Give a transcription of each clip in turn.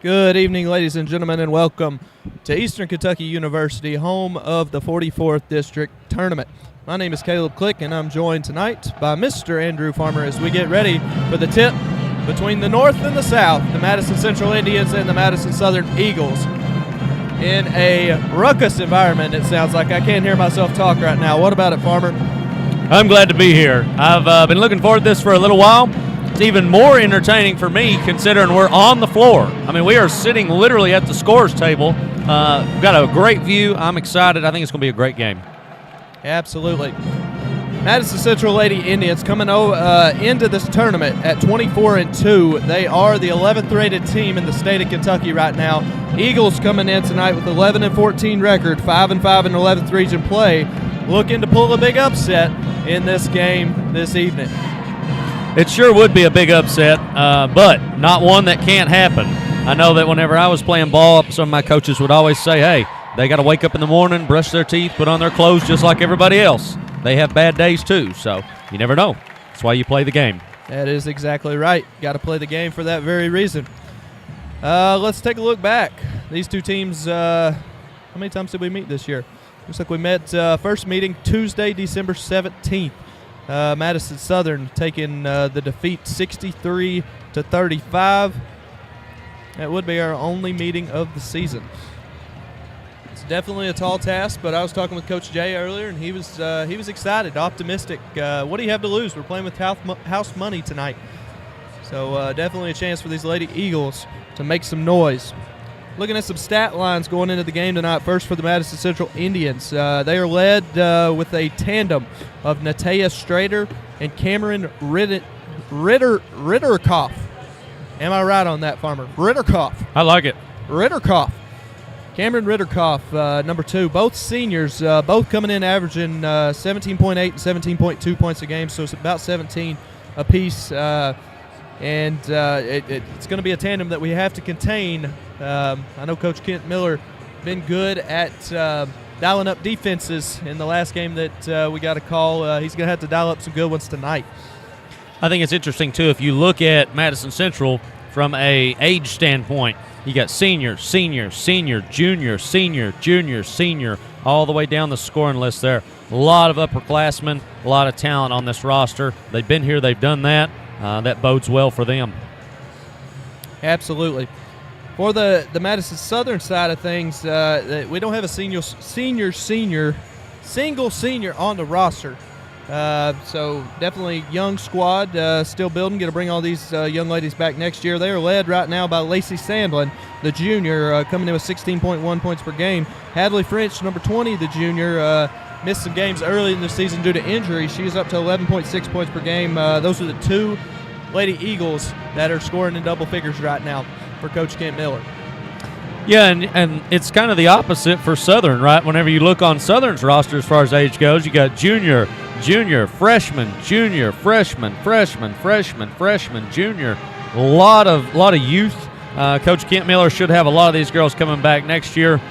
Good evening, ladies and gentlemen, and welcome to Eastern Kentucky University, home of the 44th District Tournament. My name is Caleb Click, and I'm joined tonight by Mr. Andrew Farmer as we get ready for the tip between the North and the South, the Madison Central Indians and the Madison Southern Eagles. In a ruckus environment, it sounds like. I can't hear myself talk right now. What about it, Farmer? I'm glad to be here. I've been looking forward to this for a little while. It's even more entertaining for me considering we're on the floor. I mean, we are sitting literally at the scores table. We've got a great view. I'm excited. I think it's going to be a great game. Absolutely. Madison Central Lady Indians coming into this tournament at 24-2. They are the 11th rated team in the state of Kentucky right now. Eagles coming in tonight with 11-14 record, 5-5 in 11th region play, looking to pull a big upset in this game this evening. It sure would be a big upset, but not one that can't happen. I know that whenever I was playing ball, some of my coaches would always say, hey, they got to wake up in the morning, brush their teeth, put on their clothes just like everybody else. They have bad days too, so you never know. That's why you play the game. That is exactly right. Got to play the game for that very reason. Let's take a look back. These two teams, how many times did we meet this year? Looks like we met first meeting Tuesday, December 17th. Madison Southern taking the defeat 63-35. That would be our only meeting of the season. It's definitely a tall task, but I was talking with Coach Jay earlier, and he was excited, optimistic. What do you have to lose? We're playing with house money tonight. So definitely a chance for these Lady Eagles to make some noise. Looking at some stat lines going into the game tonight. First for the Madison Central Indians. They are led with a tandem of Natea Strader and Cameron Ritterkoff. Am I right on that, Farmer? Ritterkoff. I like it. Ritterkoff. Cameron Ritterkoff, number 2. Both seniors, both coming in averaging 17.8 and 17.2 points a game, so it's about 17 apiece. And it's going to be a tandem that we have to contain. I know Coach Kent Miller been good at dialing up defenses in the last game that we got a call. He's going to have to dial up some good ones tonight. I think it's interesting, too, if you look at Madison Central from a age standpoint, you got senior, junior, senior, all the way down the scoring list there. A lot of upperclassmen, a lot of talent on this roster. They've been here, they've done that. That bodes well for them. Absolutely. For the Madison Southern side of things, we don't have a single senior on the roster. So definitely young squad, still building. Going to bring all these young ladies back next year. They are led right now by Lacey Sandlin, the junior, coming in with 16.1 points per game. Hadley French, number 20, the junior, missed some games early in the season due to injury. She's up to 11.6 points per game. Those are the two Lady Eagles that are scoring in double figures right now for Coach Kent Miller. Yeah, and it's kind of the opposite for Southern, right? Whenever you look on Southern's roster as far as age goes, you got junior, freshman, junior, freshman, junior. A lot of youth. Coach Kent Miller should have a lot of these girls coming back next year.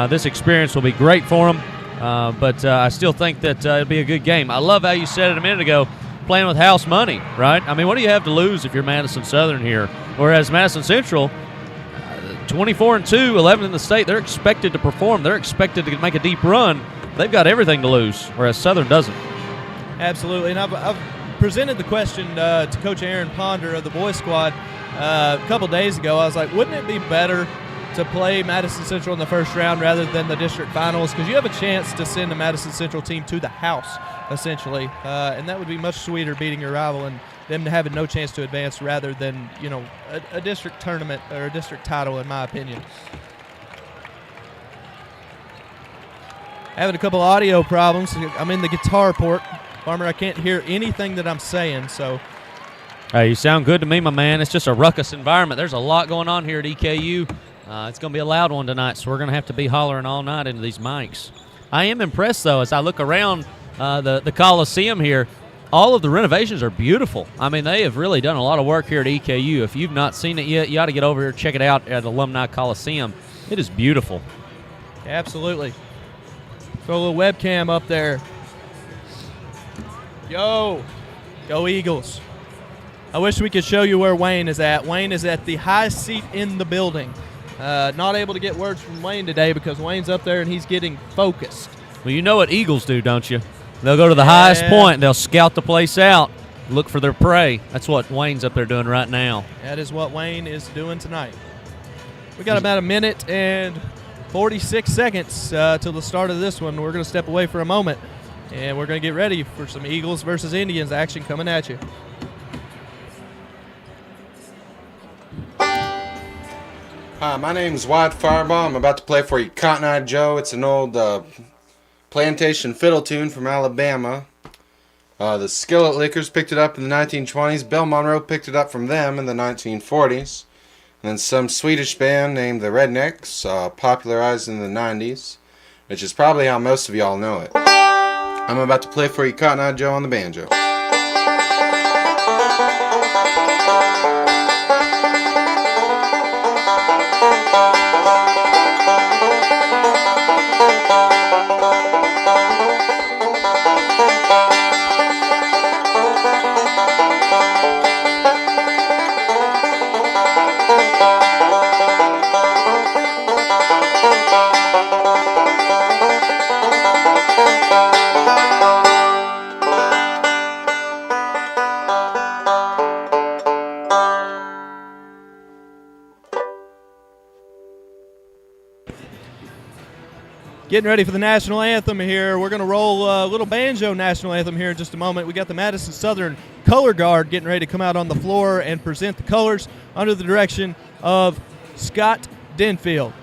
This experience will be great for them. But I still think that it'll be a good game. I love how you said it a minute ago, playing with house money, right? I mean, what do you have to lose if you're Madison Southern here? Whereas Madison Central, 24-2, 11th in the state, they're expected to perform. They're expected to make a deep run. They've got everything to lose, whereas Southern doesn't. Absolutely, and I've presented the question to Coach Aaron Ponder of the boys squad a couple days ago. I was like, wouldn't it be better to play Madison Central in the first round rather than the district finals, because you have a chance to send the Madison Central team to the house, essentially, and that would be much sweeter, beating your rival and them having no chance to advance rather than, you know, a district tournament or a district title, in my opinion. Having a couple audio problems. I'm in the guitar port. Farmer, I can't hear anything that I'm saying, so. Hey, you sound good to me, my man. It's just a ruckus environment. There's a lot going on here at EKU. It's going to be a loud one tonight, so we're going to have to be hollering all night into these mics. I am impressed, though, as I look around the Coliseum here. All of the renovations are beautiful. I mean, they have really done a lot of work here at EKU. If you've not seen it yet, you ought to get over here and check it out at Alumni Coliseum. It is beautiful. Absolutely. Throw a little webcam up there. Yo, go Eagles. I wish we could show you where Wayne is at. Wayne is at the highest seat in the building. Not able to get words from Wayne today because Wayne's up there and he's getting focused. Well, you know what eagles do, don't you? They'll go to the highest point. They'll scout the place out, look for their prey. That's what Wayne's up there doing right now. That is what Wayne is doing tonight. We got about a minute and 46 seconds till the start of this one. We're going to step away for a moment, and we're going to get ready for some Eagles versus Indians action coming at you. Hi, my name is Wyatt Fireball. I'm about to play for you Cotton Eye Joe. It's an old plantation fiddle tune from Alabama. The Skillet Lickers picked it up in the 1920s. Bill Monroe picked it up from them in the 1940s. And then some Swedish band named the Rednecks popularized in the 90s, which is probably how most of y'all know it. I'm about to play for you Cotton Eye Joe on the banjo. Getting ready for the national anthem here. We're going to roll a little banjo national anthem here in just a moment. We got the Madison Southern Color Guard getting ready to come out on the floor and present the colors under the direction of Scott Denfield.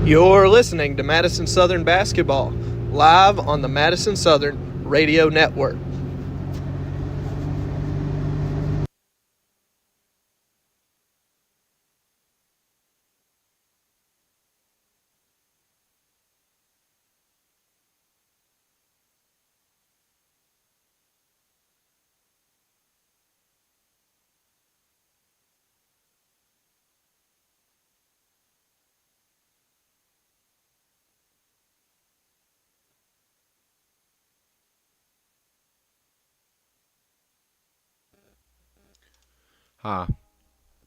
You're listening to Madison Southern Basketball, live on the Madison Southern Radio Network. Hi,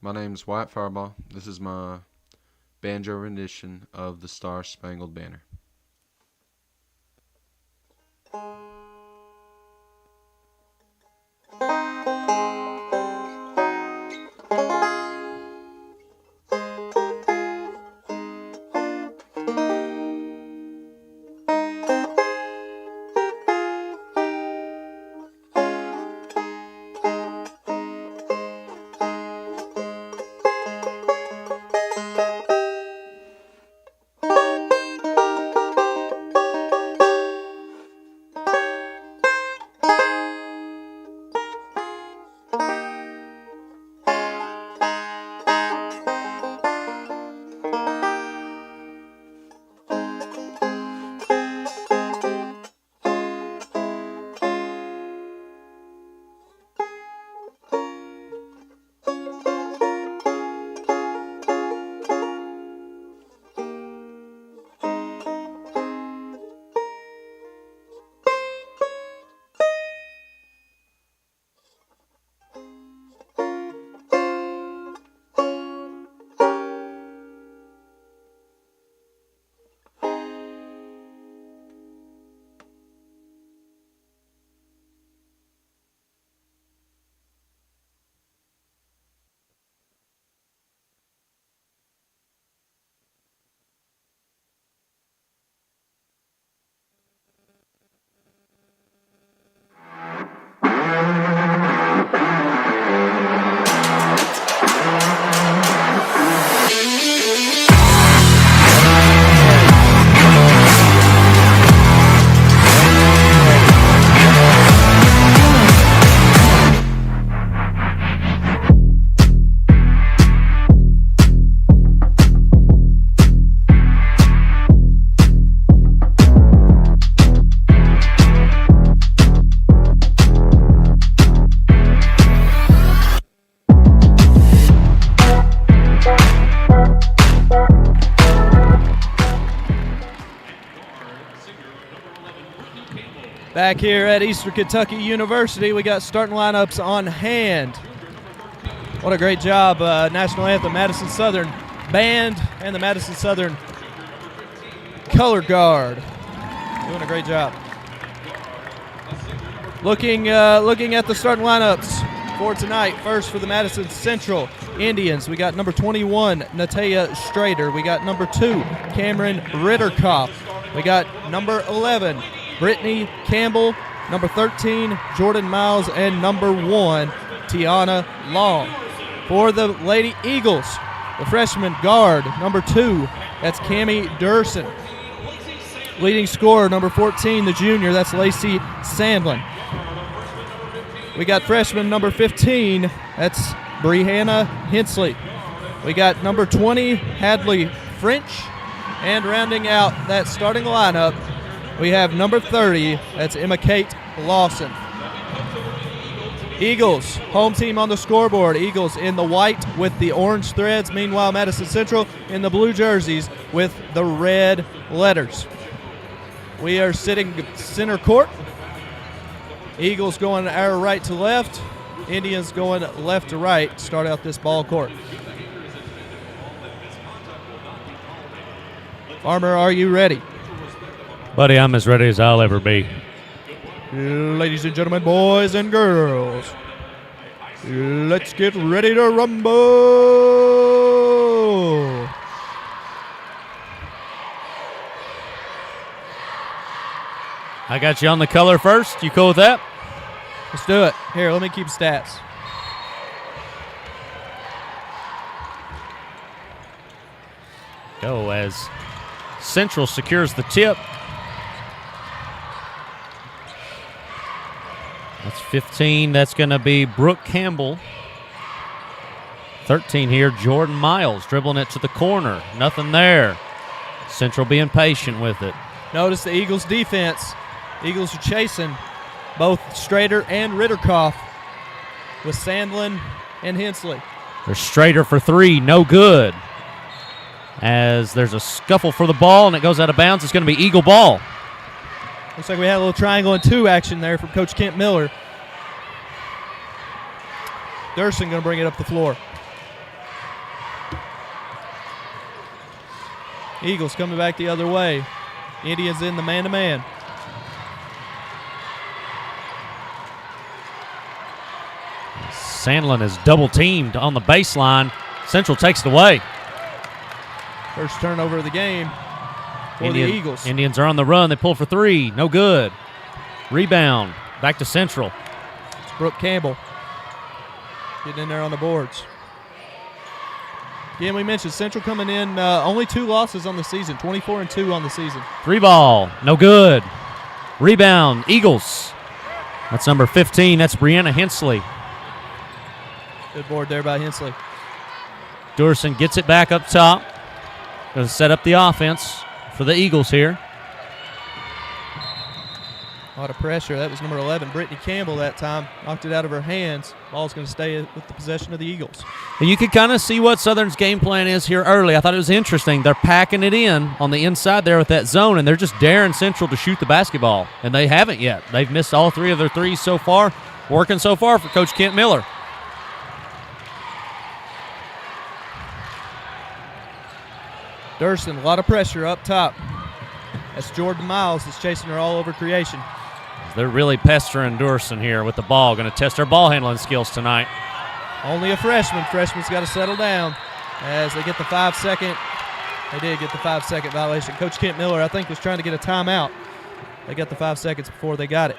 my name is Wyatt Fireball. This is my banjo rendition of the Star Spangled Banner. Back here at Eastern Kentucky University, we got starting lineups on hand. What a great job, National Anthem, Madison Southern Band and the Madison Southern Color Guard. Doing a great job. Looking at the starting lineups for tonight. First for the Madison Central Indians, we got number 21, Natea Strader. We got number 2, Cameron Ritterkopf. We got number 11, Brittany Campbell. Number 13, Jordan Miles. And number 1, Tiana Long. For the Lady Eagles, the freshman guard, number 2, that's Cammie Durson. Leading scorer, number 14, the junior, that's Lacey Sandlin. We got freshman number 15, that's Brianna Hensley. We got number 20, Hadley French. And rounding out that starting lineup, we have number 30, that's Emma Kate Lawson. Eagles, home team on the scoreboard. Eagles in the white with the orange threads. Meanwhile, Madison Central in the blue jerseys with the red letters. We are sitting center court. Eagles going our right to left. Indians going left to right to start out this ball court. Farmer, are you ready? Buddy, I'm as ready as I'll ever be. Ladies and gentlemen, boys and girls, let's get ready to rumble. I got you on the color first. You cool with that? Let's do it. Here, let me keep stats. Go as Central secures the tip. That's 15. That's going to be Brooke Campbell. 13 here, Jordan Miles dribbling it to the corner. Nothing there. Central being patient with it. Notice the Eagles defense. Eagles are chasing both Strader and Ritterkopf with Sandlin and Hensley. There's Strader for 3, no good. As there's a scuffle for the ball and it goes out of bounds, it's going to be Eagle ball. Looks like we had a little triangle and 2 action there from Coach Kent Miller. Durson going to bring it up the floor. Eagles coming back the other way. Indians in the man-to-man. Sandlin is double teamed on the baseline. Central takes it away. First turnover of the game for the Eagles. Indians are on the run. They pull for 3. No good. Rebound. Back to Central. It's Brooke Campbell getting in there on the boards. Again, we mentioned Central coming in only 2 losses on the season, 24-2 on the season. 3 ball. No good. Rebound. Eagles. That's number 15. That's Brianna Hensley. Good board there by Hensley. Durson gets it back up top. Going to set up the offense for the Eagles here. A lot of pressure. That was number 11, Brittany Campbell that time. Knocked it out of her hands. Ball's going to stay with the possession of the Eagles. And you can kind of see what Southern's game plan is here early. I thought it was interesting. They're packing it in on the inside there with that zone, and they're just daring Central to shoot the basketball. And they haven't yet. They've missed all 3 of their threes so far. Working so far for Coach Kent Miller. Durson, a lot of pressure up top. That's Jordan Miles that's chasing her all over creation. They're really pestering Durson here with the ball. Going to test her ball handling skills tonight. Only a freshman. Freshman's got to settle down as they get the 5-second. They did get the 5-second violation. Coach Kent Miller, I think, was trying to get a timeout. They got the 5 seconds before they got it.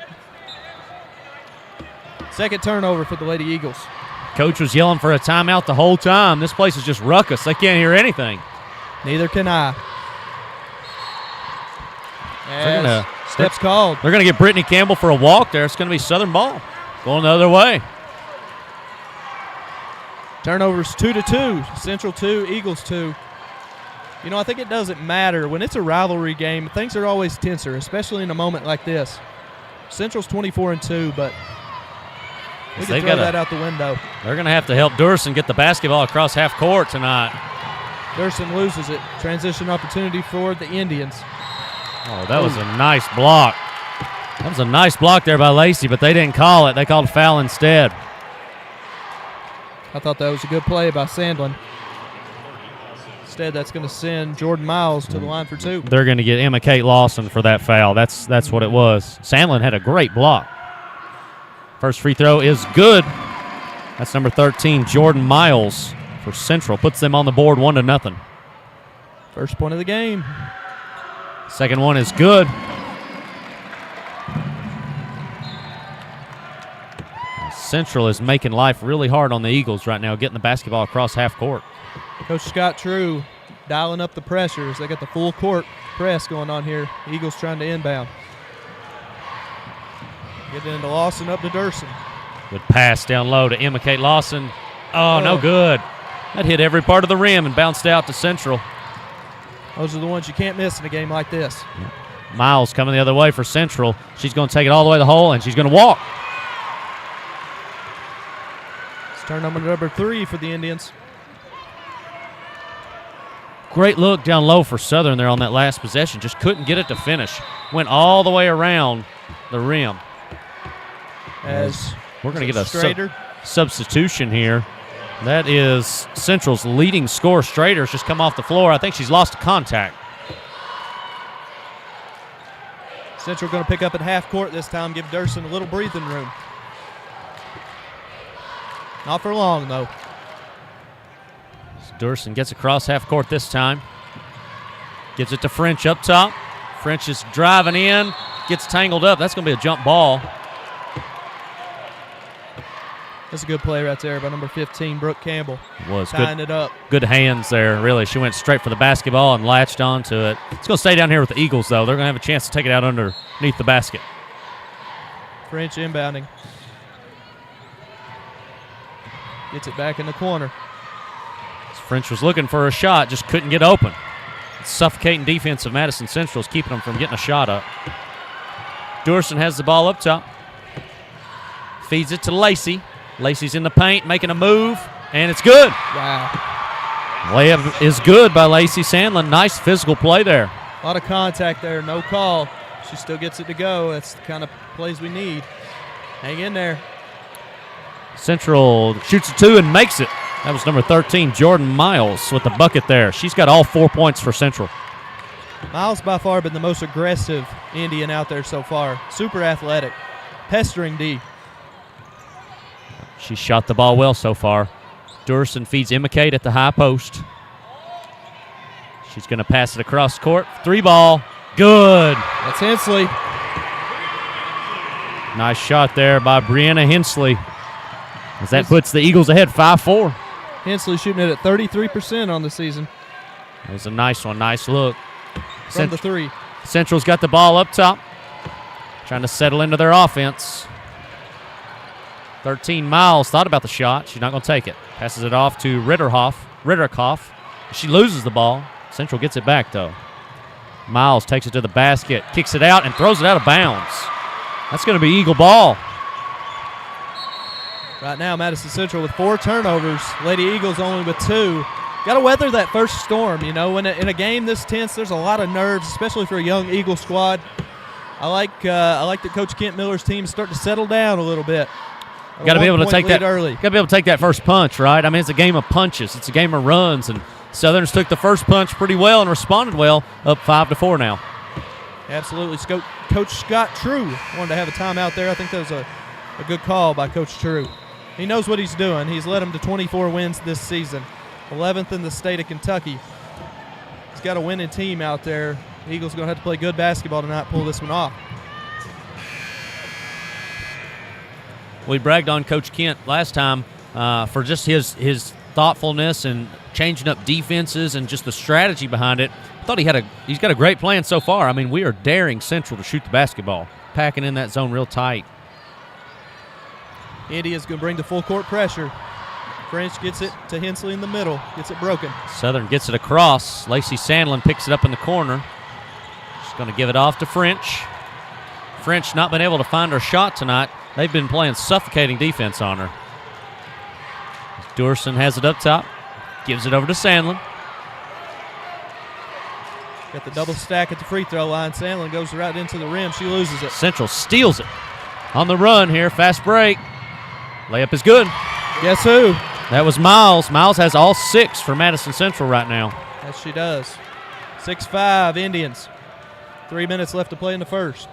Second turnover for the Lady Eagles. Coach was yelling for a timeout the whole time. This place is just ruckus. They can't hear anything. Neither can I. Steps called. They're going to get Brittany Campbell for a walk there. It's going to be Southern ball. Going the other way. Turnovers 2-2. Central 2, Eagles 2. You know, I think it doesn't matter. When it's a rivalry game, things are always tenser, especially in a moment like this. Central's 24-2, but we can throw that out the window. They're going to have to help Durson get the basketball across half court tonight. Durson loses it. Transition opportunity for the Indians. Oh, that was a nice block. That was a nice block there by Lacey, but they didn't call it. They called foul instead. I thought that was a good play by Sandlin. Instead, that's going to send Jordan Miles to the line for 2. They're going to get Emma Kate Lawson for that foul. That's what it was. Sandlin had a great block. First free throw is good. That's number 13, Jordan Miles for Central. Puts them on the board 1-0. First point of the game. Second one is good. Central is making life really hard on the Eagles right now, getting the basketball across half court. Coach Scott True dialing up the pressures. They got the full court press going on here. Eagles trying to inbound. Get it into Lawson, up to Durson. Good pass down low to Emma Kate Lawson. Oh, no good. That hit every part of the rim and bounced out to Central. Those are the ones you can't miss in a game like this. Miles coming the other way for Central. She's going to take it all the way to the hole, and she's going to walk. It's turnover number 3 for the Indians. Great look down low for Southern there on that last possession. Just couldn't get it to finish. Went all the way around the rim. As we're going to get a substitution here. That is Central's leading scorer. Strader's just come off the floor. I think she's lost contact. Central going to pick up at half court this time, give Durson a little breathing room. Not for long, though. Durson gets across half court this time. Gives it to French up top. French is driving in. Gets tangled up. That's going to be a jump ball. That's a good play right there by number 15, Brooke Campbell. It was tying good, it up. Good hands there, really. She went straight for the basketball and latched onto it. It's going to stay down here with the Eagles, though. They're going to have a chance to take it out underneath the basket. French inbounding. Gets it back in the corner. French was looking for a shot, just couldn't get open. It's suffocating defense of Madison Central is keeping them from getting a shot up. Durson has the ball up top. Feeds it to Lacey. Lacey's in the paint, making a move, and it's good. Wow. Layup is good by Lacey Sandlin. Nice physical play there. A lot of contact there, no call. She still gets it to go. That's the kind of plays we need. Hang in there. Central shoots a 2 and makes it. That was number 13, Jordan Miles, with the bucket there. She's got all 4 points for Central. Miles by far been the most aggressive Indian out there so far. Super athletic. Pestering D. She shot the ball well so far. Durson feeds Emma Kate at the high post. She's going to pass it across court. 3 ball. Good. That's Hensley. Nice shot there by Brianna Hensley. As that puts the Eagles ahead 5-4. Hensley shooting it at 33% on the season. That was a nice one. Nice look. From the 3. Central's got the ball up top. Trying to settle into their offense. 13 Miles thought about the shot. She's not going to take it. Passes it off to Ritterkoff. She loses the ball. Central gets it back, though. Miles takes it to the basket, kicks it out, and throws it out of bounds. That's going to be Eagle ball. Right now, Madison Central with 4 turnovers. Lady Eagles only with 2. Got to weather that first storm, you know. In a game this tense, there's a lot of nerves, especially for a young Eagle squad. I like that Coach Kent Miller's team is starting to settle down a little bit. Got to be able to take that early. Got to be able to take that first punch, right? I mean, it's a game of punches. It's a game of runs, and Southern's took the first punch pretty well and responded well. Up 5-4 now. Absolutely. Coach Scott True wanted to have a timeout there. I think that was a good call by Coach True. He knows what he's doing. He's led them to 24 wins this season, 11th in the state of Kentucky. He's got a winning team out there. The Eagles are going to have to play good basketball tonight, pull this one off. We bragged on Coach Kent last time for just his thoughtfulness and changing up defenses and just the strategy behind it. I thought he's got a great plan so far. I mean, we are daring Central to shoot the basketball, packing in that zone real tight. India's going to bring the full court pressure. French gets it to Hensley in the middle, gets it broken. Southern gets it across. Lacey Sandlin picks it up in the corner. She's going to give it off to French. French not been able to find her shot tonight. They've been playing suffocating defense on her. Durson has it up top. Gives it over to Sandlin. Got the double stack at the free throw line. Sandlin goes right into the rim. She loses it. Central steals it. On the run here, fast break. Layup is good. Guess who? That was Miles. Miles has all 6 for Madison Central right now. Yes, she does. 6-5 Indians. 3 minutes left to play in the first.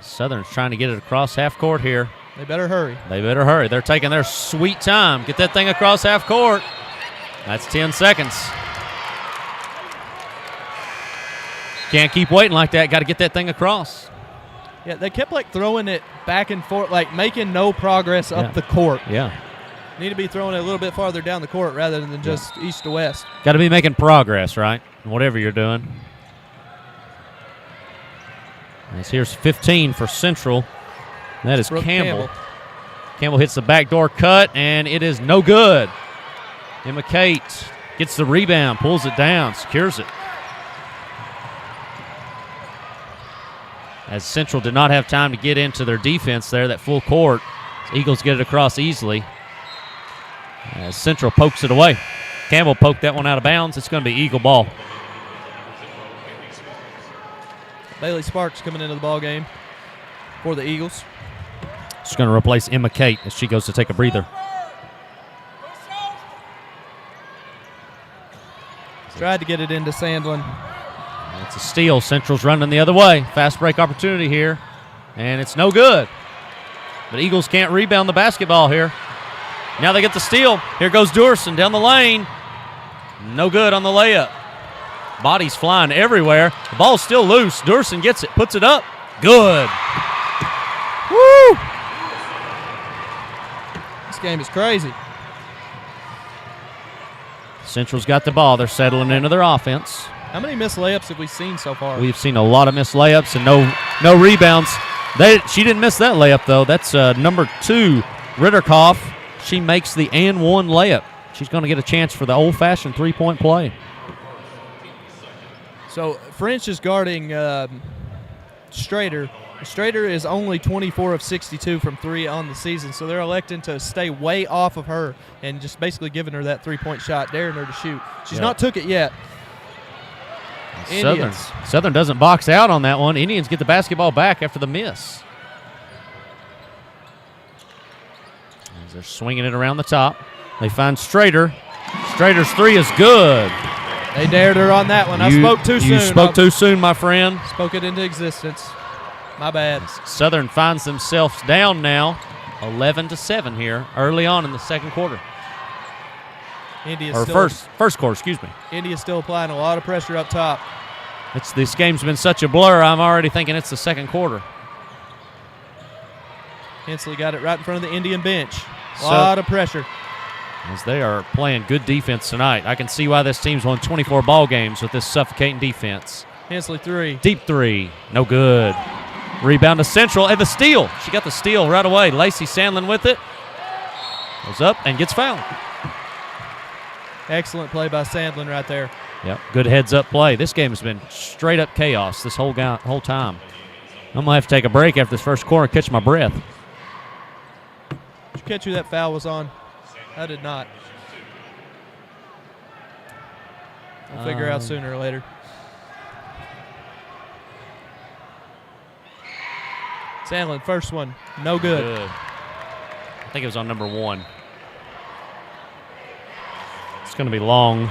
Southern's trying to get it across half court here. They better hurry. They better hurry. They're taking their sweet time. Get that thing across half court. That's 10 seconds. Can't keep waiting like that. Got to get that thing across. Yeah, they kept throwing it back and forth, making no progress up the court. Yeah. Need to be throwing it a little bit farther down the court rather than just east to west. Got to be making progress, right? Whatever you're doing. Here's 15 for Central. That is Campbell. Campbell hits the backdoor cut, and it is no good. Emma Kate gets the rebound, pulls it down, secures it. As Central did not have time to get into their defense there, that full court. Eagles get it across easily. As Central pokes it away. Campbell poked that one out of bounds. It's going to be Eagle ball. Bailey Sparks coming into the ball game for the Eagles. She's going to replace Emma Kate as she goes to take a breather. Tried to get it into Sandlin. It's a steal. Central's running the other way. Fast break opportunity here, and it's no good. But Eagles can't rebound the basketball here. Now they get the steal. Here goes Durson down the lane. No good on the layup. Bodies flying everywhere. The ball's still loose. Durson gets it, puts it up. Good. Woo! This game is crazy. Central's got the ball. They're settling into their offense. How many missed layups have we seen so far? We've seen a lot of missed layups and no rebounds. She didn't miss that layup, though. That's number 2, Ritterkoff. She makes the and one layup. She's going to get a chance for the old-fashioned three-point play. So French is guarding Strader. Strader is only 24 of 62 from 3 on the season, so they're electing to stay way off of her and just basically giving her that three-point shot, daring her to shoot. She's not took it yet. Southern doesn't box out on that one. Indians get the basketball back after the miss. As they're swinging it around the top. They find Strader. Strader's 3 is good. They dared her on that one. I spoke too soon. You spoke too soon, my friend. Spoke it into existence. My bad. Southern finds themselves down now, 11-7 here, early on in the second quarter. First quarter, excuse me. India's still applying a lot of pressure up top. This game's been such a blur, I'm already thinking it's the second quarter. Hensley got it right in front of the Indian bench. A lot of pressure. As they are playing good defense tonight. I can see why this team's won 24 ball games with this suffocating defense. Hensley 3. Deep 3. No good. Rebound to Central. And the steal. She got the steal right away. Lacey Sandlin with it. Goes up and gets fouled. Excellent play by Sandlin right there. Yep, good heads-up play. This game has been straight-up chaos this whole time. I'm going to have to take a break after this first quarter and catch my breath. Did you catch who that foul was on? I did not. We'll figure out sooner or later. Sandlin, first one. No good. I think it was on number 1. It's going to be long.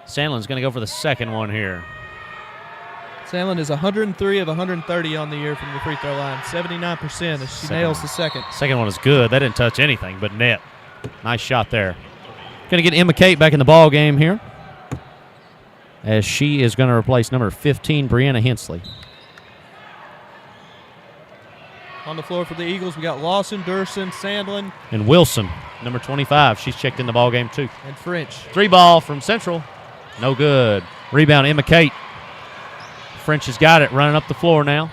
Sandlin's going to go for the second one here. Sandlin is 103 of 130 on the year from the free throw line. 79% as she nails the second. Second one is good. That didn't touch anything but net. Nice shot there. Going to get Emma Kate back in the ball game here, as she is going to replace number 15, Brianna Hensley. On the floor for the Eagles, we got Lawson, Durson, Sandlin. And Wilson, number 25. She's checked in the ball game too. And French. 3 ball from Central. No good. Rebound, Emma Kate. French has got it, running up the floor now.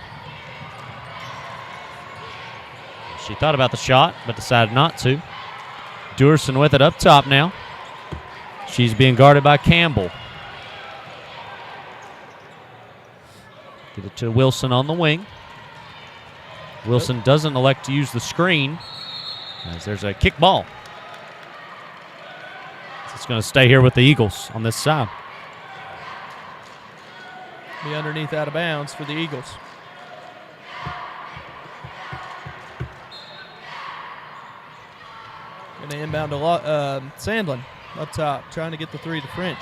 She thought about the shot, but decided not to. Durson with it up top now. She's being guarded by Campbell. Get it to Wilson on the wing. Wilson doesn't elect to use the screen. As there's a kick ball. It's going to stay here with the Eagles on this side. Be underneath out of bounds for the Eagles. Going to inbound to Sandlin up top, trying to get the three to French.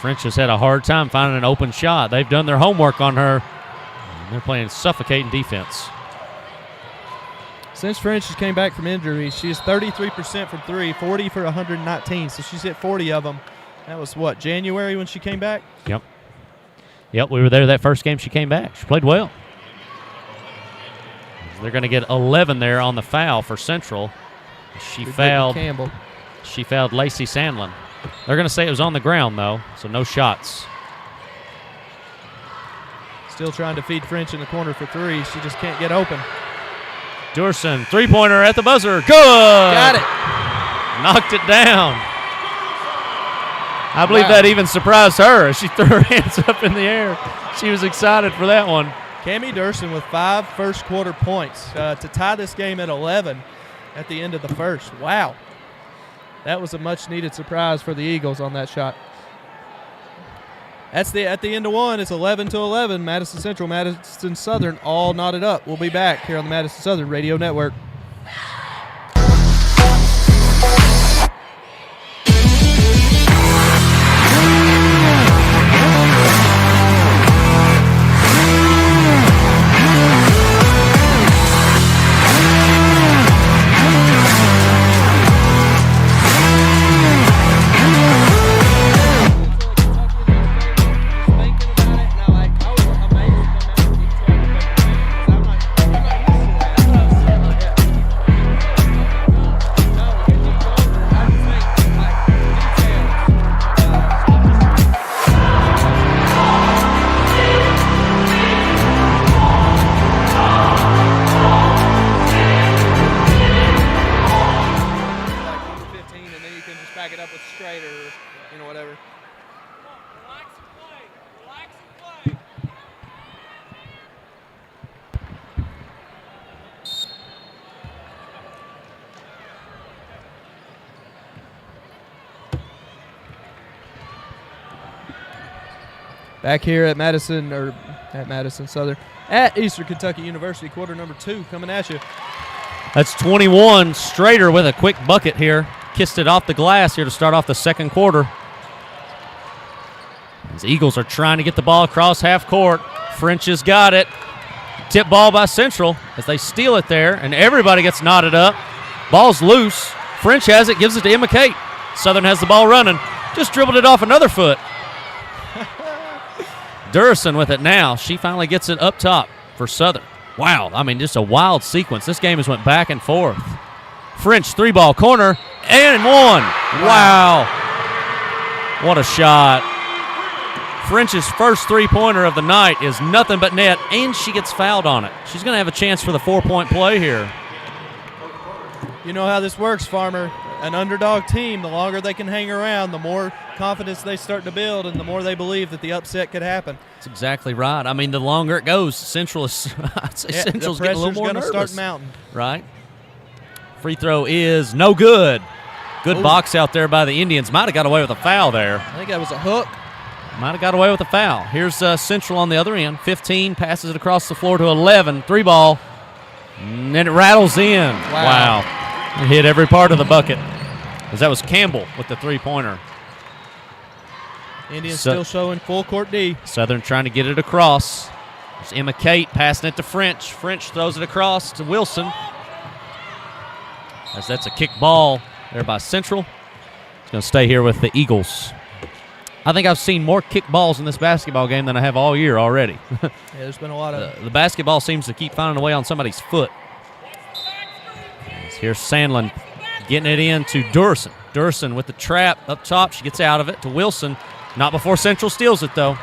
French has had a hard time finding an open shot. They've done their homework on her. And they're playing suffocating defense. Since French came back from injury, she is 33% from three, 40 for 119. So she's hit 40 of them. That was what, January when she came back? Yep. Yep, we were there that first game she came back. She played well. They're going to get 11 there on the foul for Central. She fouled Campbell. She fouled Lacey Sandlin. They're going to say it was on the ground, though, so no shots. Still trying to feed French in the corner for three. She just can't get open. Durson, three-pointer at the buzzer. Good! Got it. Knocked it down. I believe that even surprised her as she threw her hands up in the air. She was excited for that one. Cammie Durson with 5 first-quarter points to tie this game at 11 at the end of the first. Wow. That was a much-needed surprise for the Eagles on that shot. At the end of one, it's 11-11. Madison Central, Madison Southern, all knotted up. We'll be back here on the Madison Southern Radio Network. Back here at Madison Southern, at Eastern Kentucky University, quarter number 2 coming at you. That's 21. Strader with a quick bucket here. Kissed it off the glass here to start off the second quarter. As the Eagles are trying to get the ball across half court. French has got it. Tip ball by Central as they steal it there, and everybody gets knotted up. Ball's loose. French has it, gives it to Emma Kate. Southern has the ball running. Just dribbled it off another foot. Durson with it now. She finally gets it up top for Southern. Wow, I mean, just a wild sequence. This game has went back and forth. French three-ball corner, and one. Wow. What a shot. French's first three-pointer of the night is nothing but net, and she gets fouled on it. She's going to have a chance for the 4-point play here. You know how this works, Farmer. An underdog team, the longer they can hang around, the more confidence they start to build and the more they believe that the upset could happen. That's exactly right. I mean, the longer it goes, Central's getting a little more nervous. Start mounting. Right. Free throw is no good. Good box out there by the Indians. Might have got away with a foul there. I think that was a hook. Might have got away with a foul. Here's Central on the other end. 15, passes it across the floor to 11. Three ball. And it rattles in. Wow. It hit every part of the bucket. As that was Campbell with the three-pointer. Indians still showing full court D. Southern trying to get it across. There's Emma Kate passing it to French. French throws it across to Wilson. As that's a kick ball there by Central. It's going to stay here with the Eagles. I think I've seen more kick balls in this basketball game than I have all year already. Yeah, there's been a lot of... The basketball seems to keep finding a way on somebody's foot. Here's Sandlin getting it in to Durson. Durson with the trap up top. She gets out of it to Wilson. Not before Central steals it, though.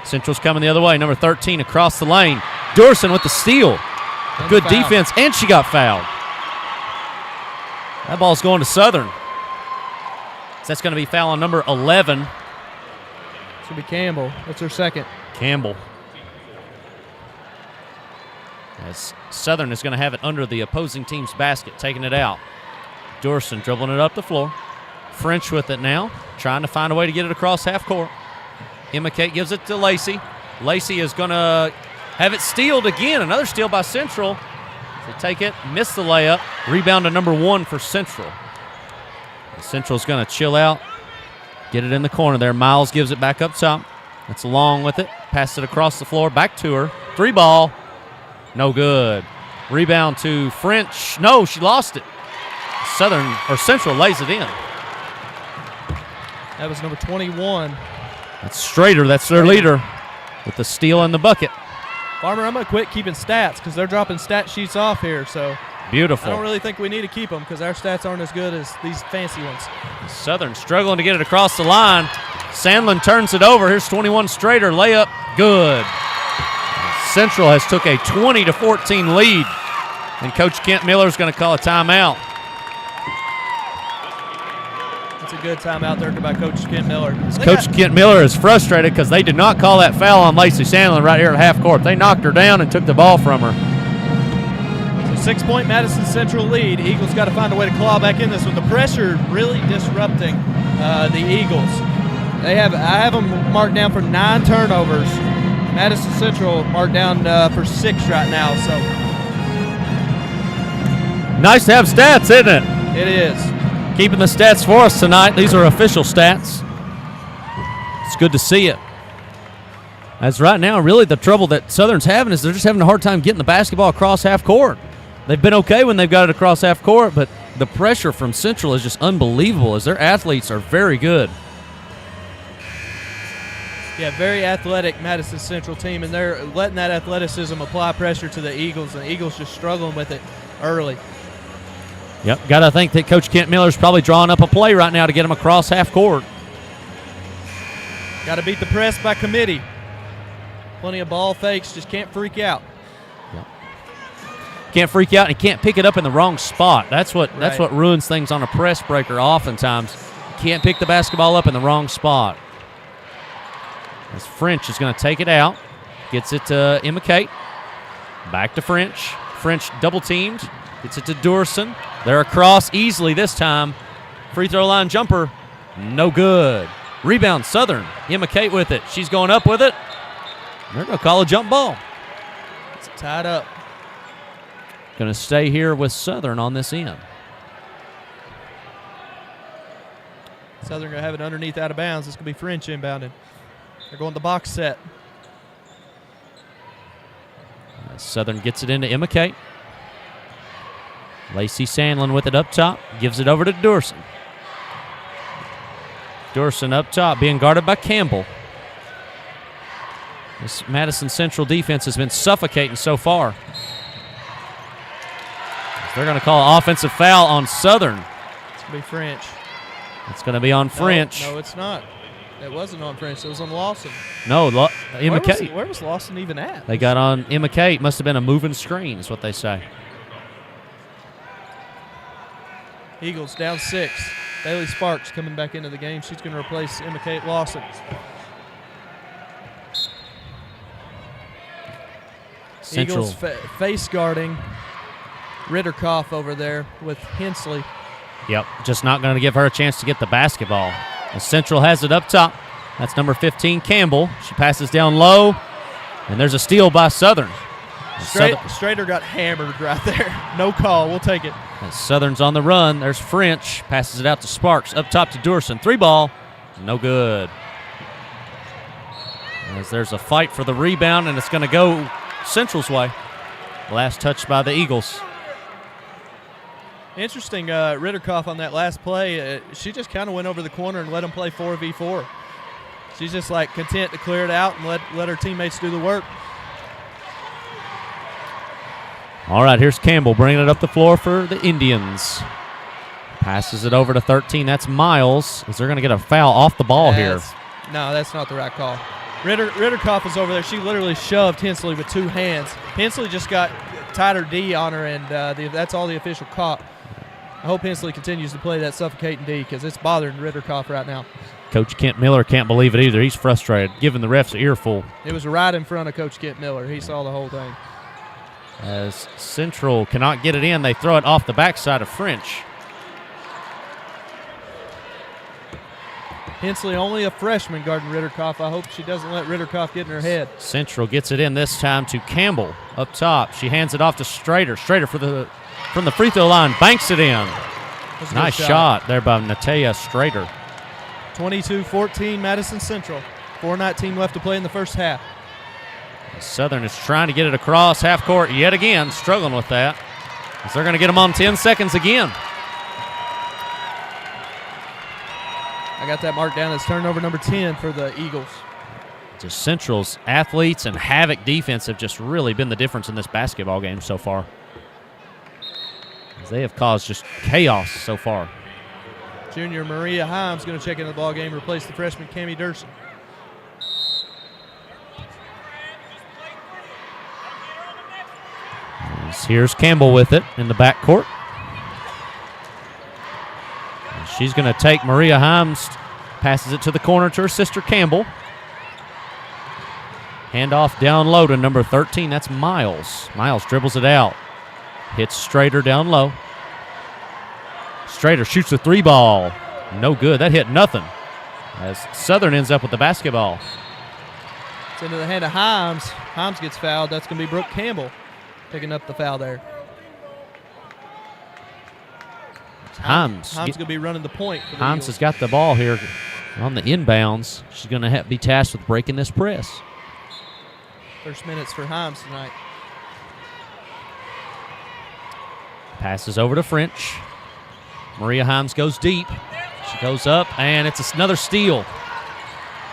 Central's coming the other way. Number 13 across the lane. Durson with the steal. Good defense, and she got fouled. That ball's going to Southern. So that's going to be foul on number 11. It's going to be Campbell. That's her second. Campbell. as Southern is going to have it under the opposing team's basket, taking it out. Dorson dribbling it up the floor. French with it now, trying to find a way to get it across half court. Emma Kate gives it to Lacey. Lacey is going to have it stealed again. Another steal by Central. They take it, miss the layup. Rebound to number 1 for Central. Central's going to chill out, get it in the corner there. Miles gives it back up top. That's Long with it. Pass it across the floor, back to her. 3-ball, no good. Rebound to French. No, she lost it. Central lays it in. That was number 21. That's Strader. That's their leader with the steal in the bucket. Farmer, I'm going to quit keeping stats because they're dropping stat sheets off here. So beautiful. I don't really think we need to keep them because our stats aren't as good as these fancy ones. Southern struggling to get it across the line. Sandlin turns it over. Here's 21 Strader. Layup, good. Central has took a 20-14 lead, and Coach Kent Miller is going to call a timeout. That's a good timeout there by Coach Kent Miller. Coach Kent Miller is frustrated because they did not call that foul on Lacey Sandlin right here at half court. They knocked her down and took the ball from her. So 6-point Madison Central lead. Eagles got to find a way to claw back in this with the pressure really disrupting the Eagles. I have them marked down for 9 turnovers. Madison Central marked down for 6 right now. So nice to have stats, isn't it? It is. Keeping the stats for us tonight. These are official stats. It's good to see it. As right now, really the trouble that Southern's having is they're just having a hard time getting the basketball across half court. They've been okay when they've got it across half court, but the pressure from Central is just unbelievable as their athletes are very good. Yeah, very athletic Madison Central team, and they're letting that athleticism apply pressure to the Eagles, and the Eagles just struggling with it early. Yep, got to think that Coach Kent Miller's probably drawing up a play right now to get them across half court. Got to beat the press by committee. Plenty of ball fakes, just can't freak out. Yep. Can't freak out and can't pick it up in the wrong spot. That's what ruins things on a press breaker oftentimes. Can't pick the basketball up in the wrong spot. As French is going to take it out. Gets it to Emma Kate. Back to French. French double teamed. Gets it to Dorson. They're across easily this time. Free throw line jumper. No good. Rebound Southern. Emma Kate with it. She's going up with it. They're going to call a jump ball. It's tied up. Going to stay here with Southern on this end. Southern going to have it underneath out of bounds. It's going to be French inbounding. They're going the box set. Southern gets it into Emma Kate. Lacey Sandlin with it up top. Gives it over to Dorson. Dorson up top, being guarded by Campbell. This Madison Central defense has been suffocating so far. They're going to call an offensive foul on Southern. It's going to be French. It's going to be on French. No, it's not. It wasn't on French. It was on Lawson. No, Emma Kate. Where was Lawson even at? They got on Emma Kate. Must have been a moving screen is what they say. Eagles down 6. Bailey Sparks coming back into the game. She's going to replace Emma Kate Lawson. Central. Eagles face guarding Ritterkoff over there with Hensley. Yep, just not going to give her a chance to get the basketball. And Central has it up top. That's number 15, Campbell. She passes down low, and there's a steal by Southern. Strader got hammered right there. No call. We'll take it. And Southern's on the run. There's French. Passes it out to Sparks. Up top to Dorson. 3-ball. No good. As there's a fight for the rebound, and it's going to go Central's way. Last touch by the Eagles. Interesting, Ritterkoff on that last play. She just kind of went over the corner and let him play 4v4. She's just like content to clear it out and let her teammates do the work. All right, here's Campbell bringing it up the floor for the Indians. Passes it over to 13. That's Miles. Is they're going to get a foul off the ball here? No, that's not the right call. Ritterkoff is over there. She literally shoved Hensley with 2 hands. Hensley just got tighter D on her, and that's all the official caught. I hope Hensley continues to play that suffocating D because it's bothering Ritterkoff right now. Coach Kent Miller can't believe it either. He's frustrated, giving the refs an earful. It was right in front of Coach Kent Miller. He saw the whole thing. As Central cannot get it in, they throw it off the backside of French. Hensley, only a freshman guarding Ritterkoff. I hope she doesn't let Ritterkoff get in her head. Central gets it in this time to Campbell up top. She hands it off to Strader. Strader from the free throw line, banks it in. Nice shot there by Natea Strader. 22-14 Madison Central. 4:19 left to play in the first half. Southern is trying to get it across half court yet again, struggling with that. As they're going to get them on 10 seconds again. I got that marked down as turnover number 10 for the Eagles. Just Central's athletes and havoc defense have just really been the difference in this basketball game so far. As they have caused just chaos so far. Junior Maria Himes going to check into the ball game, replace the freshman Cammie Durson. Here's Campbell with it in the backcourt. She's going to take Maria Himes, passes it to the corner to her sister Campbell. Handoff down low to number 13. That's Miles. Miles dribbles it out. Hits Strader down low. Strader shoots the three ball. No good. That hit nothing. As Southern ends up with the basketball. It's into the hand of Himes. Himes gets fouled. That's going to be Brooke Campbell picking up the foul there. Himes going to be running the point for the Himes Eagles. has got the ball here on the inbounds. She's going to be tasked with breaking this press. First minutes for Himes tonight. Passes over to French. Maria Himes goes deep. She goes up, and it's another steal.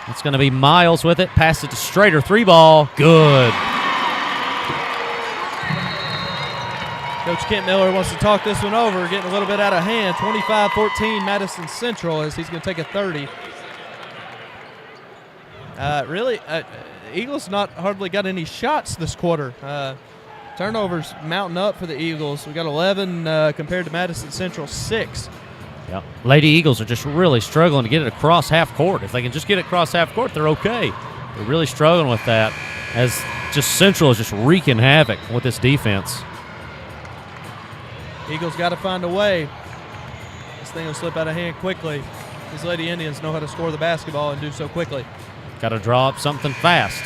It's going to be Miles with it. Pass it to Strader. Three ball. Good. Coach Kent Miller wants to talk this one over, getting a little bit out of hand. 25-14 Madison Central as he's going to take a 30. Eagles not hardly got any shots this quarter. Turnovers mounting up for the Eagles. We got 11 compared to Madison Central 6. Yep. Lady Eagles are just really struggling to get it across half court. If they can just get it across half court, they're okay. They're really struggling with that as just Central is just wreaking havoc with this defense. Eagles got to find a way. This thing will slip out of hand quickly. These Lady Indians know how to score the basketball and do so quickly. Got to draw up something fast.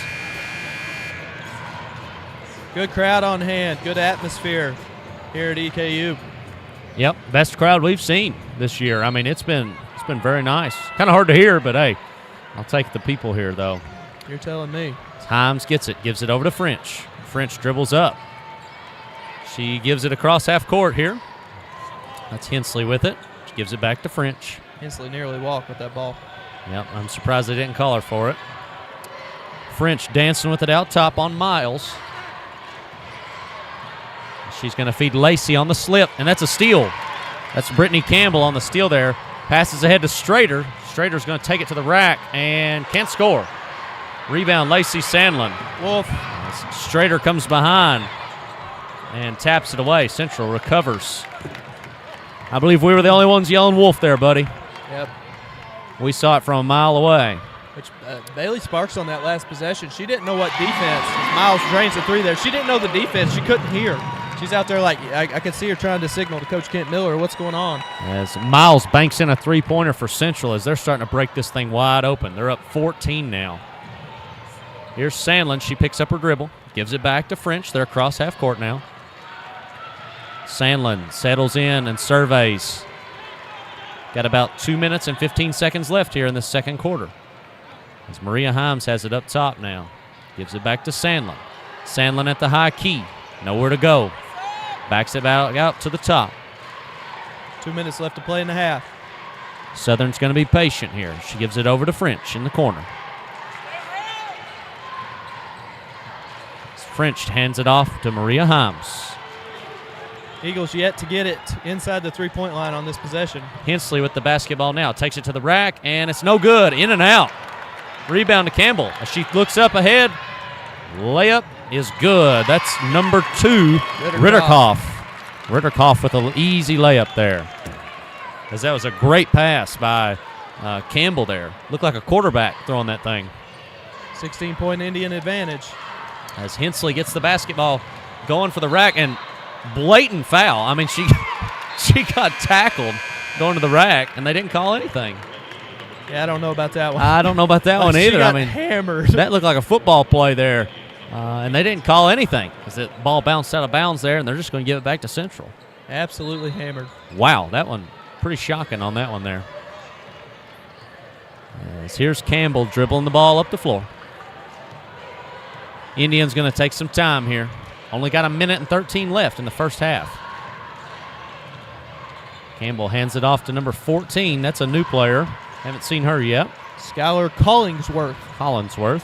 Good crowd on hand. Good atmosphere here at EKU. Yep, best crowd we've seen this year. I mean, it's been very nice. Kind of hard to hear, but hey, I'll take the people here though. You're telling me. Himes gets it, gives it over to French. French dribbles up. She gives it across half court here. That's Hensley with it. She gives it back to French. Hensley nearly walked with that ball. Yep, I'm surprised they didn't call her for it. French dancing with it out top on Miles. She's going to feed Lacey on the slip, and that's a steal. That's Brittany Campbell on the steal there. Passes ahead to Strader. Strader's going to take it to the rack and can't score. Rebound, Lacey Sandlin. Wolf. Strader comes behind and taps it away. Central recovers. I believe we were the only ones yelling wolf there, buddy. Yep. We saw it from a mile away. Which Bailey Sparks on that last possession, she didn't know what defense. Miles drains the three there. She didn't know the defense. She couldn't hear. She's out there like, I could see her trying to signal to Coach Kent Miller what's going on. As Miles banks in a three-pointer for Central as they're starting to break this thing wide open. They're up 14 now. Here's Sandlin. She picks up her dribble, gives it back to French. They're across half court now. Sandlin settles in and surveys. Got about 2 minutes and 15 seconds left here in the second quarter. As Maria Himes has it up top now. Gives it back to Sandlin. Sandlin at the high key. Nowhere to go. Backs it back out to the top. 2 minutes left to play in the half. Southern's going to be patient here. She gives it over to French in the corner. French hands it off to Maria Himes. Eagles yet to get it inside the three-point line on this possession. Hensley with the basketball now. Takes it to the rack, and it's no good. In and out. Rebound to Campbell. As she looks up ahead. Layup is good. That's number 2, Ritterkoff. Ritterkoff with an easy layup there. As that was a great pass by Campbell there. Looked like a quarterback throwing that thing. 16-point Indian advantage. As Hensley gets the basketball, going for the rack, and blatant foul. I mean, she got tackled going to the rack, and they didn't call anything. Yeah, I don't know about that one. I don't know about that one either. She got I mean, hammered. That looked like a football play there, and they didn't call anything because the ball bounced out of bounds there, and they're just going to give it back to Central. Absolutely hammered. Wow, that one pretty shocking on that one there. As here's Campbell dribbling the ball up the floor. Indians going to take some time here. Only got a minute and 13 left in the first half. Campbell hands it off to number 14. That's a new player. Haven't seen her yet. Skylar Collinsworth.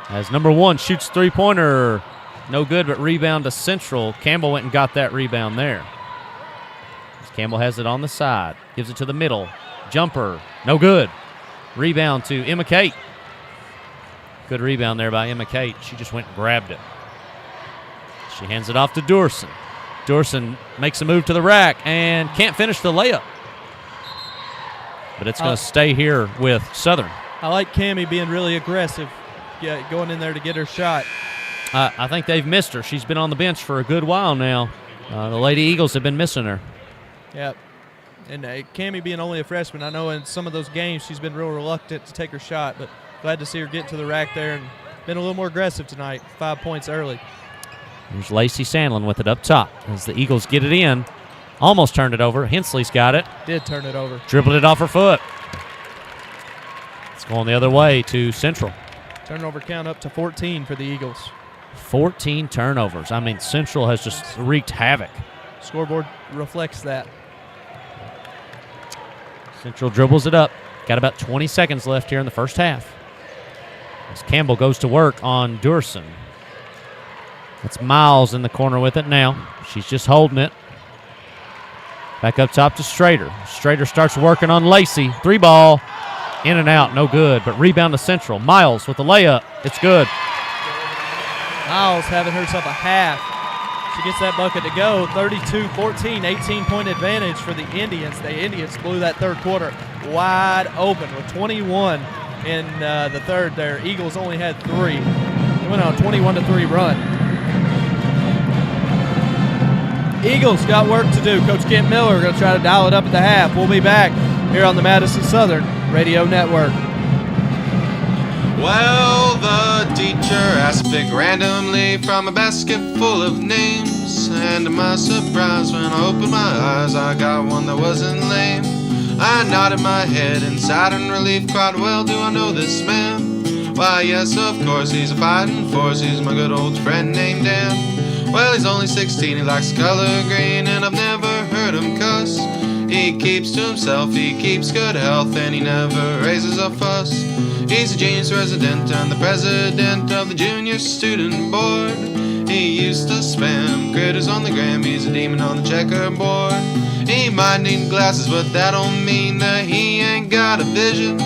As number 1 shoots three-pointer. No good, but rebound to Central. Campbell went and got that rebound there. As Campbell has it on the side. Gives it to the middle. Jumper. No good. Rebound to Emma Kate. Good rebound there by Emma Kate. She just went and grabbed it. She hands it off to Dorson. Dorson makes a move to the rack and can't finish the layup. But it's going to stay here with Southern. I like Cammie being really aggressive, going in there to get her shot. I think they've missed her. She's been on the bench for a good while now. The Lady Eagles have been missing her. Yep. And Cammie being only a freshman, I know in some of those games she's been real reluctant to take her shot, but glad to see her get to the rack there and been a little more aggressive tonight. 5 points early. There's Lacey Sandlin with it up top as the Eagles get it in. Almost turned it over. Hensley's got it. Did turn it over. Dribbled it off her foot. It's going the other way to Central. Turnover count up to 14 for the Eagles. 14 turnovers. I mean, Central has just wreaked havoc. Scoreboard reflects that. Central dribbles it up. Got about 20 seconds left here in the first half. As Campbell goes to work on Durson. It's Miles in the corner with it now. She's just holding it. Back up top to Strader. Strader starts working on Lacey. 3-ball. In and out. No good. But rebound to Central. Miles with the layup. It's good. Miles having herself a half. She gets that bucket to go. 32-14. 18-point advantage for the Indians. The Indians blew that third quarter wide open with 21 in the third there. Eagles only had 3. They went on a 21-3 run. Eagles got work to do. Coach Kent Miller going to try to dial it up at the half. We'll be back here on the Madison Southern Radio Network. Well, the teacher asked to pick randomly from a basket full of names. And to my surprise, when I opened my eyes, I got one that wasn't lame. I nodded my head in silent relief, quite well do I know this man. Why, yes, of course, he's a fighting force. He's my good old friend named Dan. Well, he's only 16, he likes color green, and I've never heard him cuss. He keeps to himself, he keeps good health, and he never raises a fuss. He's a genius resident and the president of the junior student board. He used to spam critters on the gram, he's a demon on the checkerboard. He might need glasses, but that don't mean that he ain't got a vision.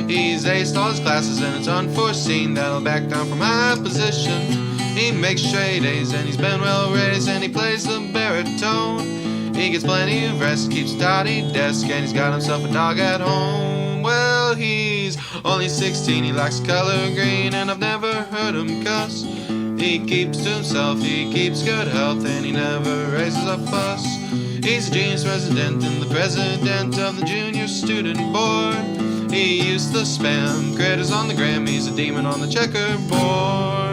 He's aced all his classes and it's unforeseen that he'll back down from high position. He makes straight A's and he's been well raised and he plays the baritone. He gets plenty of rest, keeps a tidy desk, and he's got himself a dog at home. Well, he's only 16, he likes color green, and I've never heard him cuss. He keeps to himself, he keeps good health, and he never raises a fuss. He's a genius resident and the president of the junior student board. He used to spam critters on the gram, he's a demon on the checkerboard.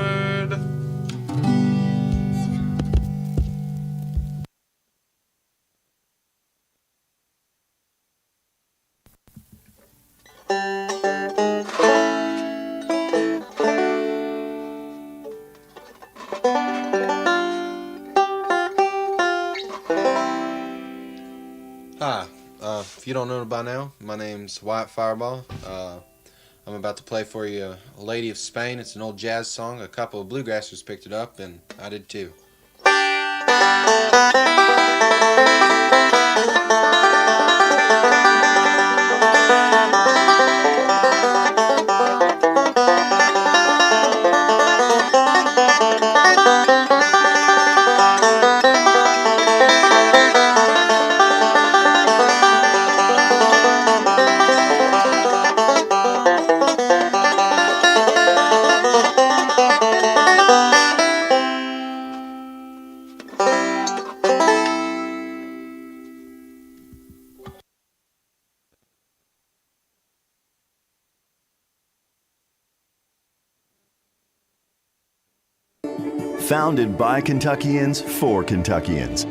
Hi, if you don't know by now, my name's Wyatt Fireball. I'm about to play for you Lady of Spain. It's an old jazz song. A couple of bluegrassers picked it up, and I did too. Founded by Kentuckians for Kentuckians,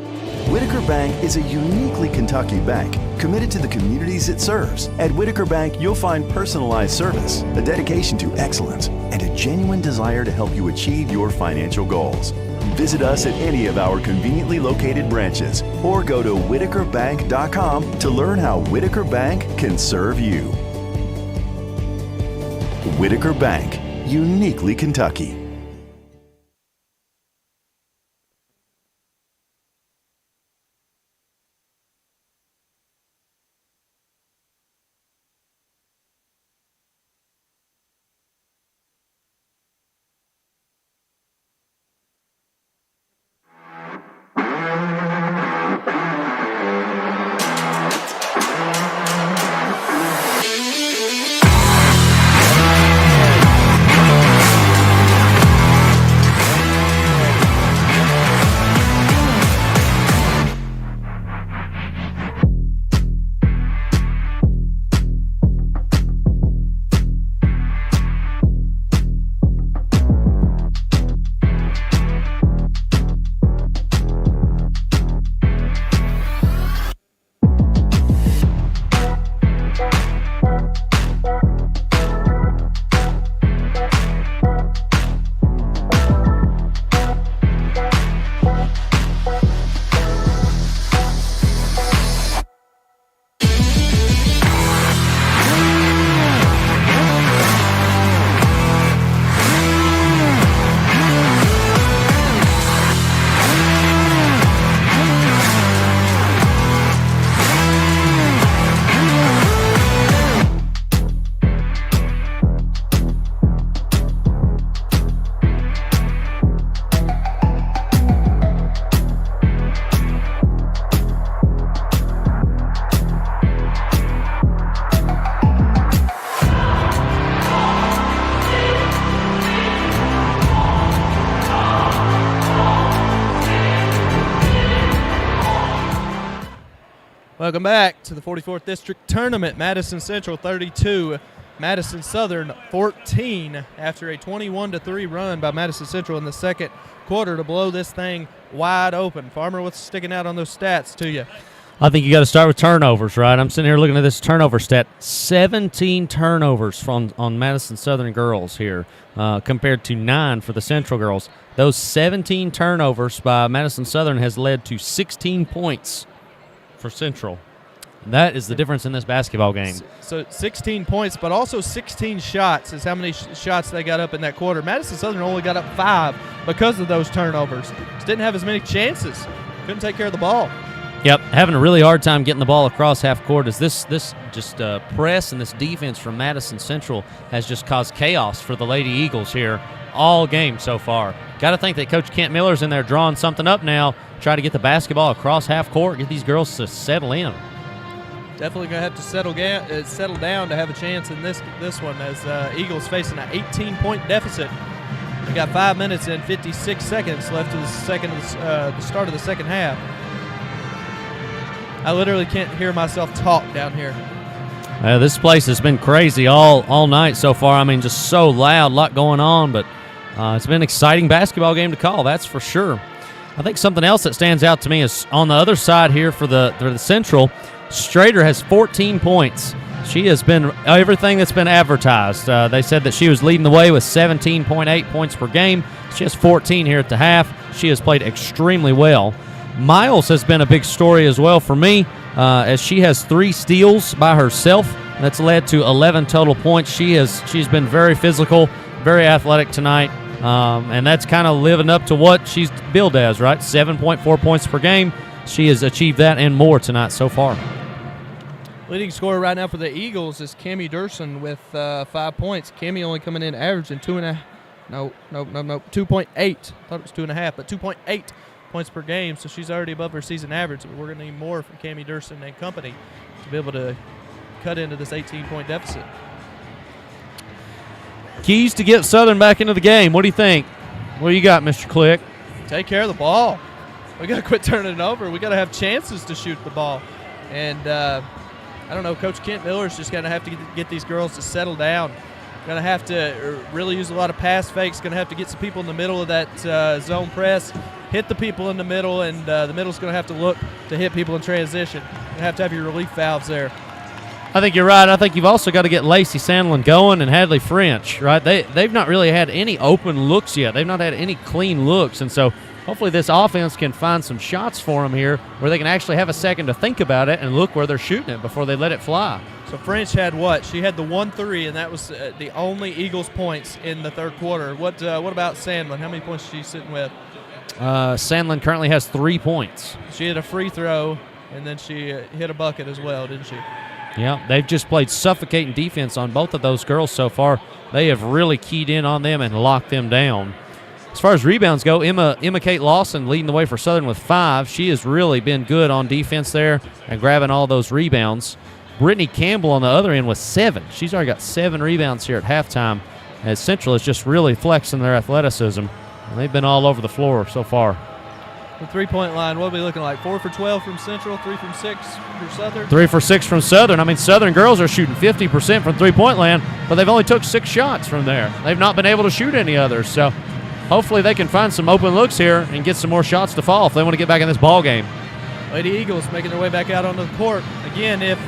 Whitaker Bank is a uniquely Kentucky bank committed to the communities it serves. At Whitaker Bank, you'll find personalized service, a dedication to excellence, and a genuine desire to help you achieve your financial goals. Visit us at any of our conveniently located branches or go to whitakerbank.com to learn how Whitaker Bank can serve you. Whitaker Bank, uniquely Kentucky. Welcome back to the 44th District Tournament. Madison Central 32, Madison Southern 14 after a 21-3 run by Madison Central in the second quarter to blow this thing wide open. Farmer, what's sticking out on those stats to you? I think you got to start with turnovers, right? I'm sitting here looking at this turnover stat. 17 turnovers on Madison Southern girls here compared to 9 for the Central girls. Those 17 turnovers by Madison Southern has led to 16 points for Central. That is the difference in this basketball game. So 16 points, but also 16 shots is how many shots they got up in that quarter. Madison Southern only got up 5 because of those turnovers. Just didn't have as many chances. Couldn't take care of the ball. Yep, having a really hard time getting the ball across half court. As this just press and this defense from Madison Central has just caused chaos for the Lady Eagles here all game so far. Got to think that Coach Kent Miller's in there drawing something up now, try to get the basketball across half court, get these girls to settle in. Definitely going to have to settle down to have a chance in this one as Eagles facing an 18-point deficit. We got 5 minutes and 56 seconds left to the start of the second half. I literally can't hear myself talk down here. This place has been crazy all night so far. I mean, just so loud, a lot going on, but it's been an exciting basketball game to call, that's for sure. I think something else that stands out to me is on the other side here for the Central, Strader has 14 points. She has been everything that's been advertised. They said that she was leading the way with 17.8 points per game. She has 14 here at the half. She has played extremely well. Miles has been a big story as well for me, as she has 3 steals by herself. That's led to 11 total points. She's been very physical, very athletic tonight, and that's kind of living up to what she's billed as, right? 7.4 points per game. She has achieved that and more tonight so far. Leading scorer right now for the Eagles is Cammie Durson with 5 points. Cammie only coming in averaging 2.8. I thought it was 2.5, but 2.8 points per game, so she's already above her season average. We're going to need more from Cammie Durson and company to be able to cut into this 18-point deficit. Keys to get Southern back into the game. What do you think? What do you got, Mr. Click? Take care of the ball. We got to quit turning it over. We got to have chances to shoot the ball. And I don't know, Coach Kent Miller's just going to have to get these girls to settle down. Going to have to really use a lot of pass fakes. Going to have to get some people in the middle of that zone press, hit the people in the middle, and the middle's going to have to look to hit people in transition. You have to have your relief valves there. I think you're right. I think you've also got to get Lacey Sandlin going and Hadley French, right? They've not really had any open looks yet. They've not had any clean looks, and so hopefully this offense can find some shots for them here where they can actually have a second to think about it and look where they're shooting it before they let it fly. So French had what? She had the 1-3, and that was the only Eagles points in the third quarter. What about Sandlin? How many points is she sitting with? Sandlin currently has 3 points. She had a free throw, and then she hit a bucket as well, didn't she? Yeah, they've just played suffocating defense on both of those girls so far. They have really keyed in on them and locked them down. As far as rebounds go, Emma Kate Lawson leading the way for Southern with 5. She has really been good on defense there and grabbing all those rebounds. Brittany Campbell on the other end with 7. She's already got 7 rebounds here at halftime, as Central is just really flexing their athleticism. And they've been all over the floor so far. The three-point line, what are we looking like? 4 for 12 from Central, 3 from 6 for Southern? 3 for 6 from Southern. I mean, Southern girls are shooting 50% from three-point land, but they've only took 6 shots from there. They've not been able to shoot any others, so hopefully they can find some open looks here and get some more shots to fall if they want to get back in this ball game. Lady Eagles making their way back out onto the court. Again, if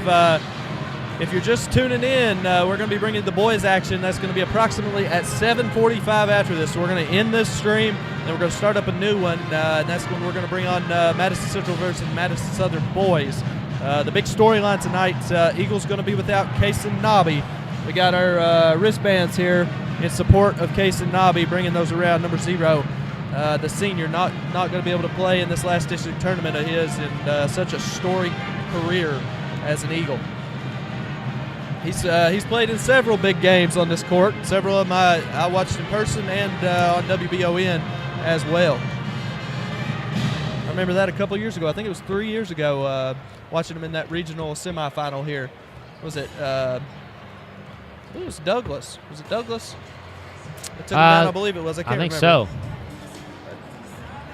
you're just tuning in, we're going to be bringing the boys action. That's going to be approximately at 7:45 after this. So we're going to end this stream, then we're going to start up a new one, and that's when we're going to bring on Madison Central versus Madison Southern boys. The big storyline tonight, Eagles going to be without Kaysen Nobby. We got our wristbands here in support of Kaysen Nobby, bringing those around. Number 0, the senior, not going to be able to play in this last district tournament of his in such a storied career as an Eagle. He's played in several big games on this court. Several of them I watched in person and on WBON as well. I remember that a couple years ago. I think it was 3 years ago, watching him in that regional semifinal here. Was it? I believe it was Douglas. Was it Douglas? I took him down, I believe it was. I can't remember. I think so.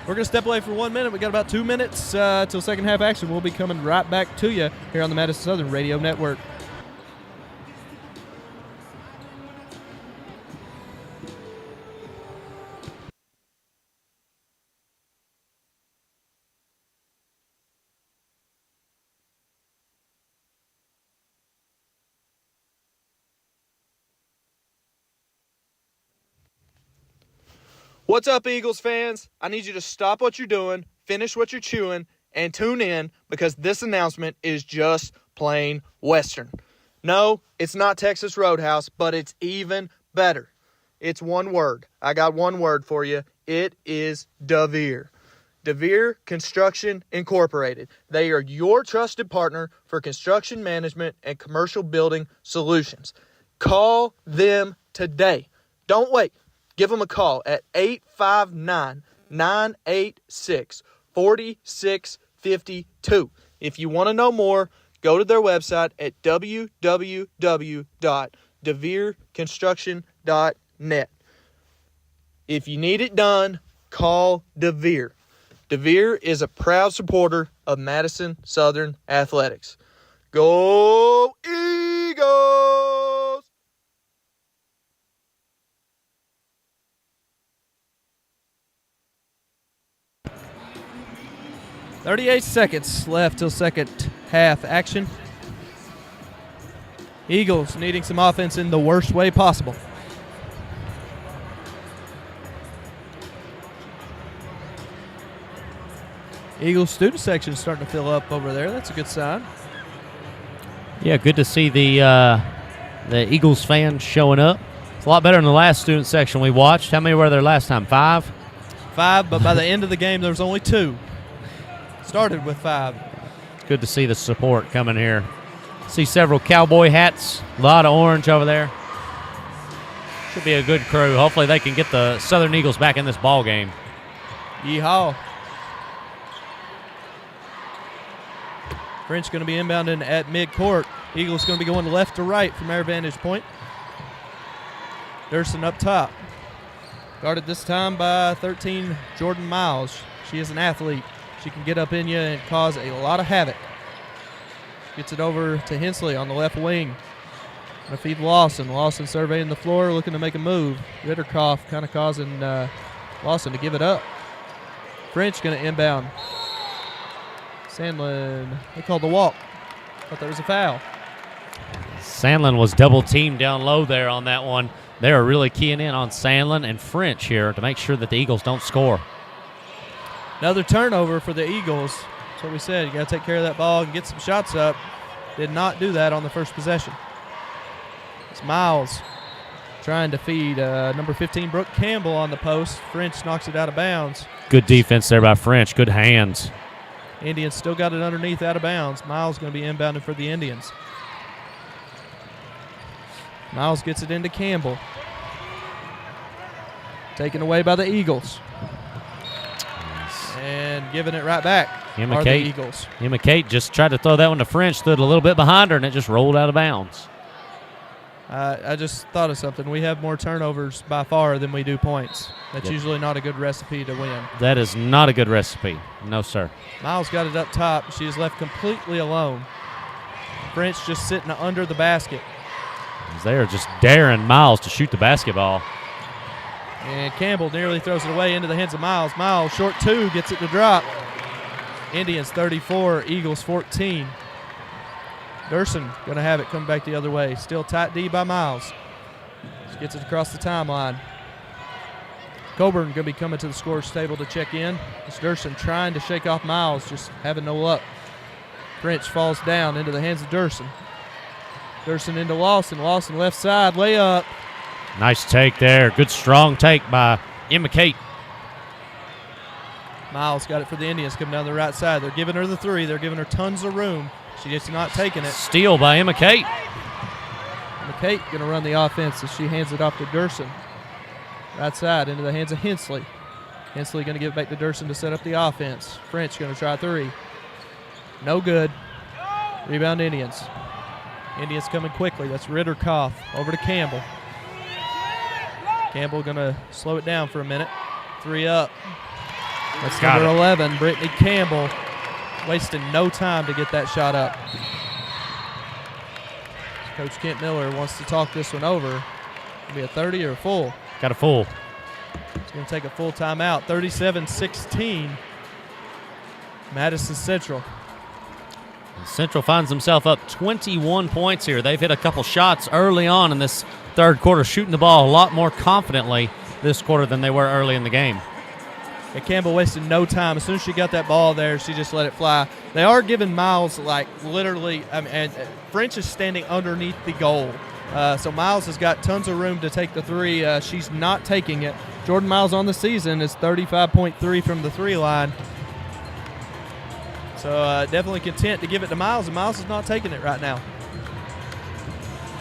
We're going to step away for 1 minute. We got about 2 minutes till second half action. We'll be coming right back to you here on the Madison Southern Radio Network. What's up, Eagles fans? I need you to stop what you're doing, finish what you're chewing, and tune in because this announcement is just plain Western. No, it's not Texas Roadhouse, but it's even better. It's one word. I got one word for you. It is DeVere. DeVere Construction Incorporated. They are your trusted partner for construction management and commercial building solutions. Call them today. Don't wait. Give them a call at 859-986-4652. If you want to know more, go to their website at www.devereconstruction.net. If you need it done, call DeVere. DeVere is a proud supporter of Madison Southern Athletics. Go Eagles! 38 seconds left till second half action. Eagles needing some offense in the worst way possible. Eagles student section starting to fill up over there. That's a good sign. Yeah, good to see the Eagles fans showing up. It's a lot better than the last student section we watched. How many were there last time? 5? 5, but by the end of the game there was only 2. Started with 5. Good to see the support coming here. See several cowboy hats, a lot of orange over there. Should be a good crew. Hopefully they can get the Southern Eagles back in this ball game. Yeehaw. French going to be inbounding at midcourt. Eagles going to be going left to right from our vantage point. Durson up top. Guarded this time by 13, Jordan Miles. She is an athlete. She can get up in you and cause a lot of havoc. Gets it over to Hensley on the left wing. Gonna feed Lawson. Lawson surveying the floor, looking to make a move. Ritterkoff kind of causing Lawson to give it up. French gonna inbound. Sandlin, they called the walk. Thought that was a foul. Sandlin was double teamed down low there on that one. They are really keying in on Sandlin and French here to make sure that the Eagles don't score. Another turnover for the Eagles. That's what we said. You got to take care of that ball and get some shots up. Did not do that on the first possession. It's Miles trying to feed number 15, Brooke Campbell, on the post. French knocks it out of bounds. Good defense there by French. Good hands. Indians still got it underneath, out of bounds. Miles going to be inbounding for the Indians. Miles gets it into Campbell. Taken away by the Eagles. And giving it right back are the Eagles. Emma Kate just tried to throw that one to French, stood a little bit behind her, and it just rolled out of bounds. I just thought of something. We have more turnovers by far than we do points. That's usually not a good recipe to win. That is not a good recipe. No, sir. Miles got it up top. She is left completely alone. French just sitting under the basket. They are just daring Miles to shoot the basketball. And Campbell nearly throws it away into the hands of Miles. Miles, short two, gets it to drop. Indians 34, Eagles 14. Durson going to have it come back the other way. Still tight D by Miles. Just gets it across the timeline. Coburn going to be coming to the scorer's table to check in. It's Durson trying to shake off Miles, just having no luck. French falls down into the hands of Durson. Durson into Lawson. Lawson left side, layup. Nice take there. Good strong take by Emma Kate. Miles got it for the Indians coming down the right side. They're giving her the three. They're giving her tons of room. She just not taking it. Steal by Emma Kate. Emma Kate going to run the offense as she hands it off to Durson. Right side into the hands of Hensley. Hensley going to give it back to Durson to set up the offense. French going to try three. No good. Rebound Indians. Indians coming quickly. That's Ritterkoff over to Campbell. Campbell going to slow it down for a minute. Three up. That's number 11, Brittany Campbell, wasting no time to get that shot up. Coach Kent Miller wants to talk this one over. It'll be a 30 or a full? Got a full. He's going to take a full timeout. 37-16, Madison Central. Central finds himself up 21 points here. They've hit a couple shots early on in this third quarter, shooting the ball a lot more confidently this quarter than they were early in the game. And Campbell wasted no time. As soon as she got that ball there, she just let it fly. They are giving Miles, like, literally, and French is standing underneath the goal. So Miles has got tons of room to take the three. She's not taking it. Jordan Miles on the season is 35.3 from the three line. So definitely content to give it to Miles, and Miles is not taking it right now.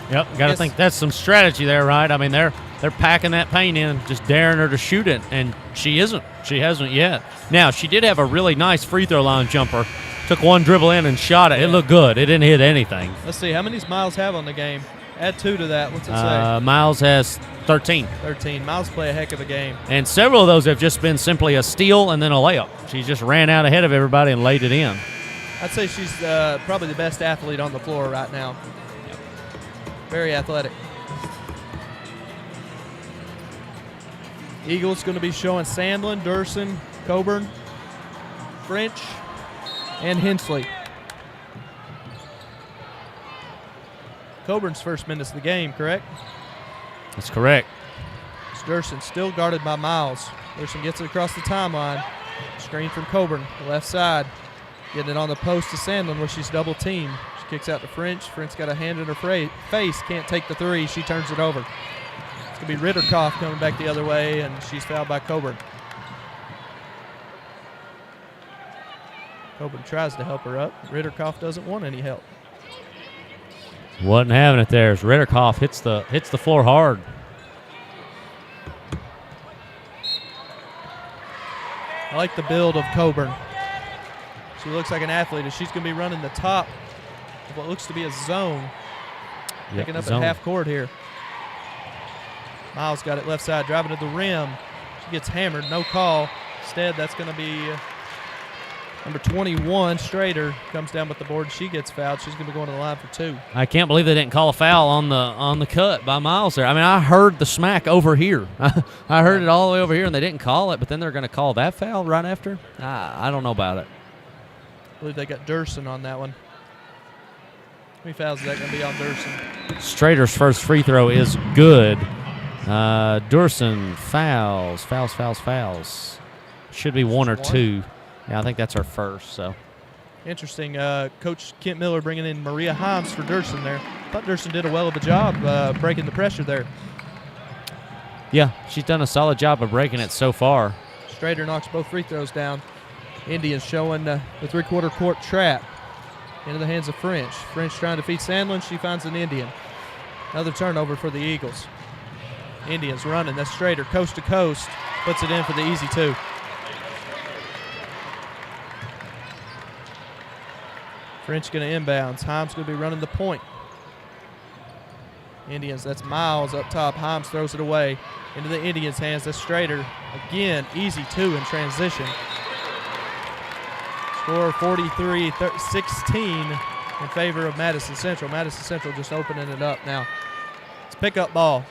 Yep, got to think that's some strategy there, right? I mean, they're packing that paint in, just daring her to shoot it, and she isn't. She hasn't yet. Now, she did have a really nice free throw line jumper. Took one dribble in and shot it. It looked good. It didn't hit anything. Let's see. How many does Miles have on the game? Add 2 to that. What's it say? Miles has 13. 13. Miles play a heck of a game. And several of those have just been simply a steal and then a layup. She just ran out ahead of everybody and laid it in. I'd say she's probably the best athlete on the floor right now. Yep. Very athletic. Eagles going to be showing Sandlin, Durson, Coburn, French, and Hensley. Coburn's first minutes of the game, correct? That's correct. It's Durson still guarded by Miles. Durson gets it across the timeline. Screen from Coburn, the left side. Getting it on the post to Sandlin where she's double teamed. She kicks out to French. French got a hand in her face. Can't take the three. She turns it over. It's going to be Ritterkoff coming back the other way, and she's fouled by Coburn. Coburn tries to help her up. Ritterkoff doesn't want any help. Wasn't having it there as Ritterkoff hits the floor hard. I like the build of Coburn. She looks like an athlete, and she's going to be running the top of what looks to be a zone. Picking up at half court here. Miles got it left side, driving to the rim. She gets hammered, no call. Instead, that's going to be Number 21, Strader, comes down with the board. She gets fouled. She's going to be going to the line for 2. I can't believe they didn't call a foul on the cut by Miles there. I mean, I heard the smack over here. I heard it all the way over here, and they didn't call it, but then they're going to call that foul right after? I don't know about it. I believe they got Durson on that one. How many fouls is that going to be on Durson? Strader's first free throw is good. Durson fouls. Should be 1 or 2. Yeah, I think that's her first. So interesting. Coach Kent Miller bringing in Maria Himes for Durson there. Thought Durson did a well of a job breaking the pressure there. Yeah, she's done a solid job of breaking it so far. Strader knocks both free throws down. Indians showing the three-quarter court trap into the hands of French. French trying to feed Sandlin. She finds an Indian. Another turnover for the Eagles. Indians running. That's Strader coast to coast. Puts it in for the easy 2. French going to inbounds. Himes going to be running the point. Indians, that's Miles up top. Himes throws it away into the Indians' hands. That's Strader. Again, easy 2 in transition. Score 43-16 in favor of Madison Central. Madison Central just opening it up now. It's pick-up ball.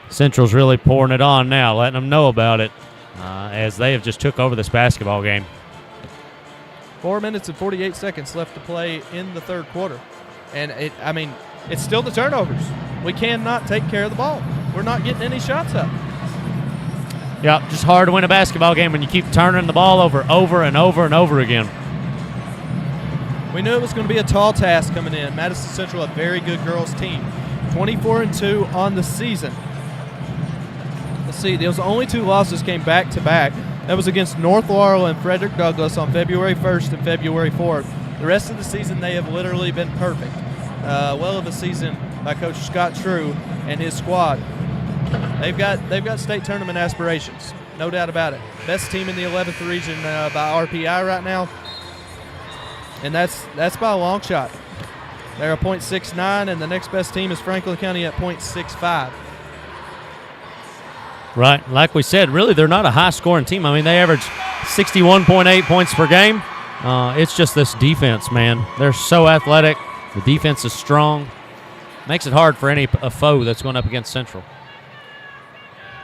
Central's really pouring it on now, letting them know about it as they have just took over this basketball game. 4 minutes and 48 seconds left to play in the third quarter. And, it's still the turnovers. We cannot take care of the ball. We're not getting any shots up. Yeah, just hard to win a basketball game when you keep turning the ball over and over again. We knew it was going to be a tall task coming in. Madison Central, a very good girls team. 24-2 on the season. Let's see, those only 2 losses came back-to-back. That was against North Laurel and Frederick Douglass on February 1st and February 4th. The rest of the season, they have literally been perfect. Well of a season by Coach Scott True and his squad. They've got state tournament aspirations, no doubt about it. Best team in the 11th region by RPI right now, and that's by a long shot. They're a .69, and the next best team is Franklin County at .65. Right, like we said, really they're not a high-scoring team. I mean, they average 61.8 points per game. It's just this defense, man. They're so athletic. The defense is strong. Makes it hard for a foe that's going up against Central.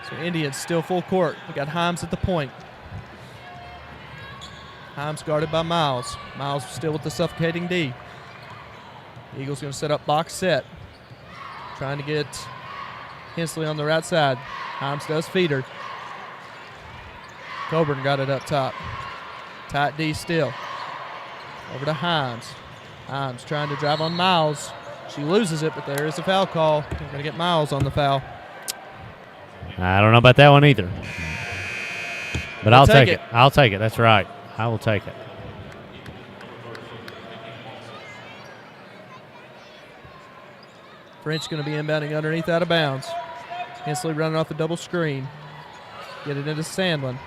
So Indians still full court. We got Himes at the point. Himes guarded by Miles. Miles still with the suffocating D. Eagles going to set up box set. Trying to get Hensley on the right side. Himes does feed her. Coburn got it up top. Tight D still. Over to Himes. Himes trying to drive on Miles. She loses it, but there is a foul call. We're going to get Miles on the foul. I don't know about that one either. But I'll take it. I'll take it. That's right. I will take it. French going to be inbounding underneath out of bounds. Hensley running off the double screen. Get it into Sandlin.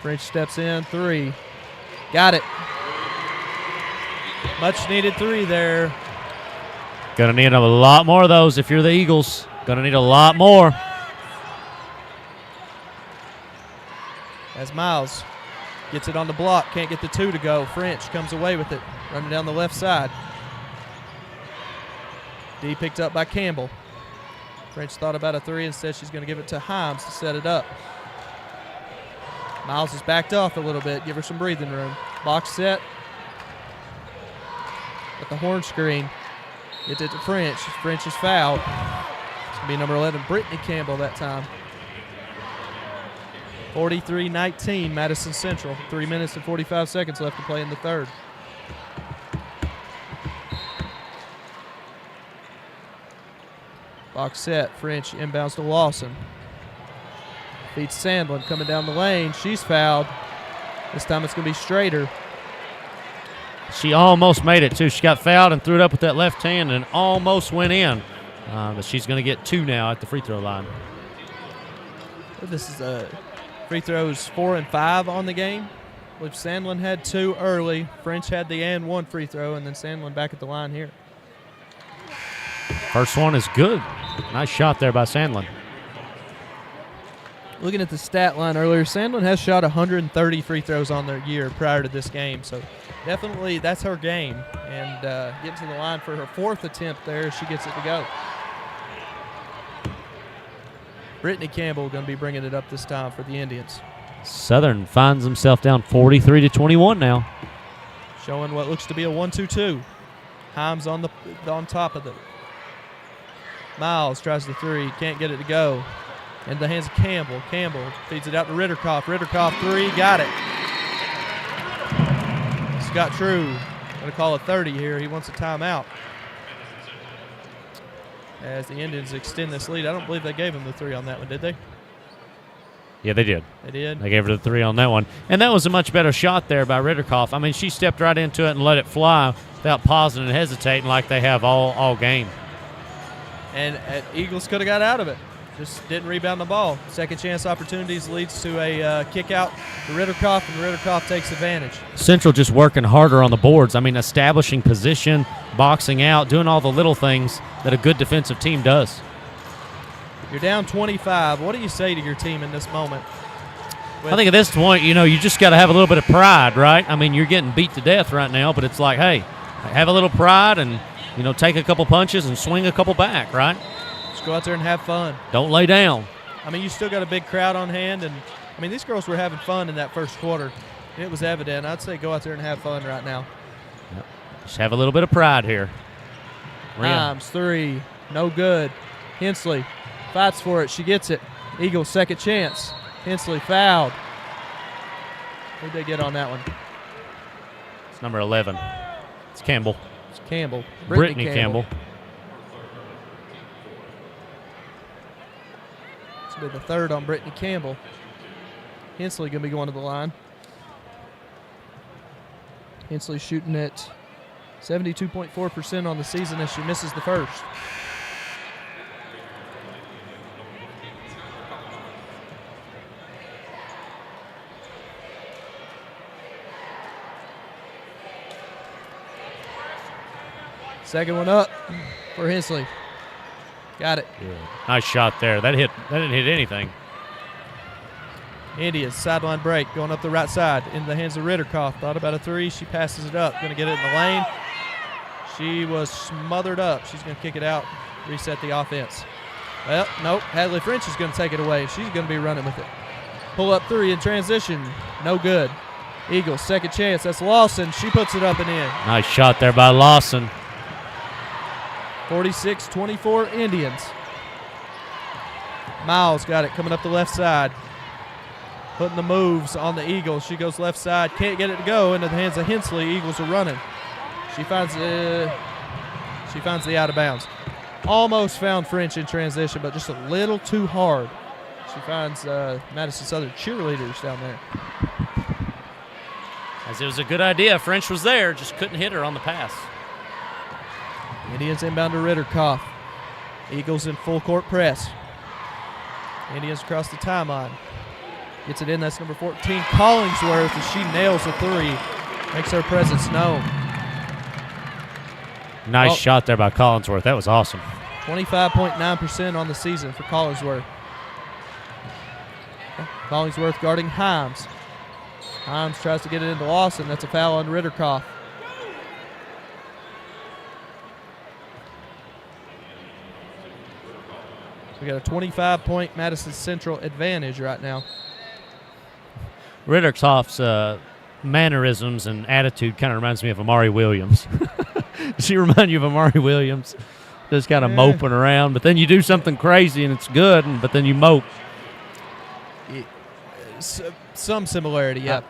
French steps in, 3. Got it. Much needed 3 there. Gonna need a lot more of those if you're the Eagles. Gonna need a lot more. As Miles gets it on the block, can't get the 2 to go. French comes away with it, running down the left side. D picked up by Campbell. French thought about a 3. Instead, she's going to give it to Himes to set it up. Miles is backed off a little bit. Give her some breathing room. Box set. At the horn screen. Gets it to French. French is fouled. It's going to be number 11, Brittany Campbell that time. 43-19, Madison Central. 3 minutes and 45 seconds left to play in the third. Box set. French inbounds to Lawson. Beats Sandlin coming down the lane. She's fouled. This time it's going to be Strader. She almost made it, too. She got fouled and threw it up with that left hand and almost went in. But she's going to get 2 now at the free throw line. This is free throws 4 and 5 on the game. Which Sandlin had 2 early. French had the and 1 free throw, and then Sandlin back at the line here. First one is good. Nice shot there by Sandlin. Looking at the stat line earlier, Sandlin has shot 130 free throws on their year prior to this game, so definitely that's her game. And getting to the line for her 4th attempt there, she gets it to go. Brittany Campbell going to be bringing it up this time for the Indians. Southern finds himself down 43-21 now. Showing what looks to be a 1-2-2. Himes on top of it. Miles tries the 3, can't get it to go. In the hands of Campbell. Campbell feeds it out to Ritterkoff. Ritterkoff 3, got it. Scott True going to call a 30 here. He wants a timeout. As the Indians extend this lead. I don't believe they gave him the 3 on that one, did they? Yeah, they did. They did? They gave her the 3 on that one. And that was a much better shot there by Ritterkoff. I mean, she stepped right into it and let it fly without pausing and hesitating like they have all game. And Eagles could have got out of it. Just didn't rebound the ball. Second chance opportunities leads to a kick out to Ritterkoff, and Ritterkoff takes advantage. Central just working harder on the boards. I mean, establishing position, boxing out, doing all the little things that a good defensive team does. You're down 25. What do you say to your team in this moment? I think at this point, you just got to have a little bit of pride, right? I mean, you're getting beat to death right now, but it's like, hey, have a little pride and, take a couple punches and swing a couple back, right? Just go out there and have fun. Don't lay down. I mean, you still got a big crowd on hand, and, I mean, these girls were having fun in that first quarter. It was evident. I'd say go out there and have fun right now. Yep. Just have a little bit of pride here. Himes, 3, no good. Hensley fights for it. She gets it. Eagles second chance. Hensley fouled. Who'd they get on that one? It's number 11. It's Campbell. It's Campbell. Brittany Campbell. This will be the 3rd on Brittany Campbell. Hensley going to be going to the line. Hensley shooting at 72.4% on the season as she misses the first. Second one up for Hensley. Got it. Good. Nice shot there. That didn't hit anything. Indians sideline break going up the right side in the hands of Ritterkoff. Thought about a 3. She passes it up. Going to get it in the lane. She was smothered up. She's going to kick it out, reset the offense. Well, nope. Hadley French is going to take it away. She's going to be running with it. Pull up 3 in transition. No good. Eagles second chance. That's Lawson. She puts it up and in. Nice shot there by Lawson. 46-24 Indians. Miles got it coming up the left side. Putting the moves on the Eagles. She goes left side. Can't get it to go into the hands of Hensley. Eagles are running. She finds the out of bounds. Almost found French in transition, but just a little too hard. She finds Madison Southern cheerleaders down there. As it was a good idea. French was there, just couldn't hit her on the pass. Indians inbound to Ritterkoff. Eagles in full court press. Indians across the timeline. Gets it in. That's number 14, Collingsworth, as she nails the 3. Makes her presence known. Nice shot there by Collingsworth. That was awesome. 25.9% on the season for Collingsworth. Collingsworth guarding Himes. Himes tries to get it into Lawson. That's a foul on Ritterkoff. So we got a 25-point Madison Central advantage right now. Ritterkoff's mannerisms and attitude kind of reminds me of Amari Williams. Does she remind you of Amari Williams? Just kind of moping around, but then you do something crazy and it's good, but then you mope. Some similarity, yeah.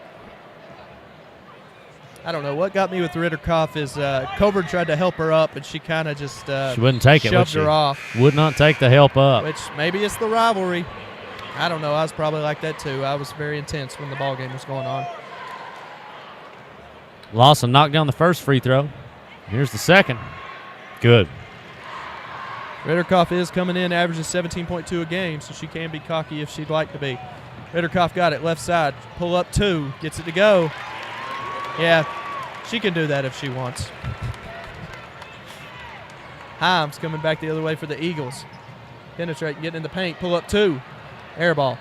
I don't know. What got me with Ritterkoff is Coburn tried to help her up, and she kind of just she wouldn't take it, shoved her off. Would not take the help up. Which maybe it's the rivalry. I don't know. I was probably like that too. I was very intense when the ball game was going on. Lawson knocked down the first free throw. Here's the second. Good. Ritterkoff is coming in, averages 17.2 a game, so she can be cocky if she'd like to be. Ritterkoff got it, left side. Pull up 2, gets it to go. Yeah, she can do that if she wants. Himes coming back the other way for the Eagles. Penetrating, getting in the paint, pull up 2. Air ball.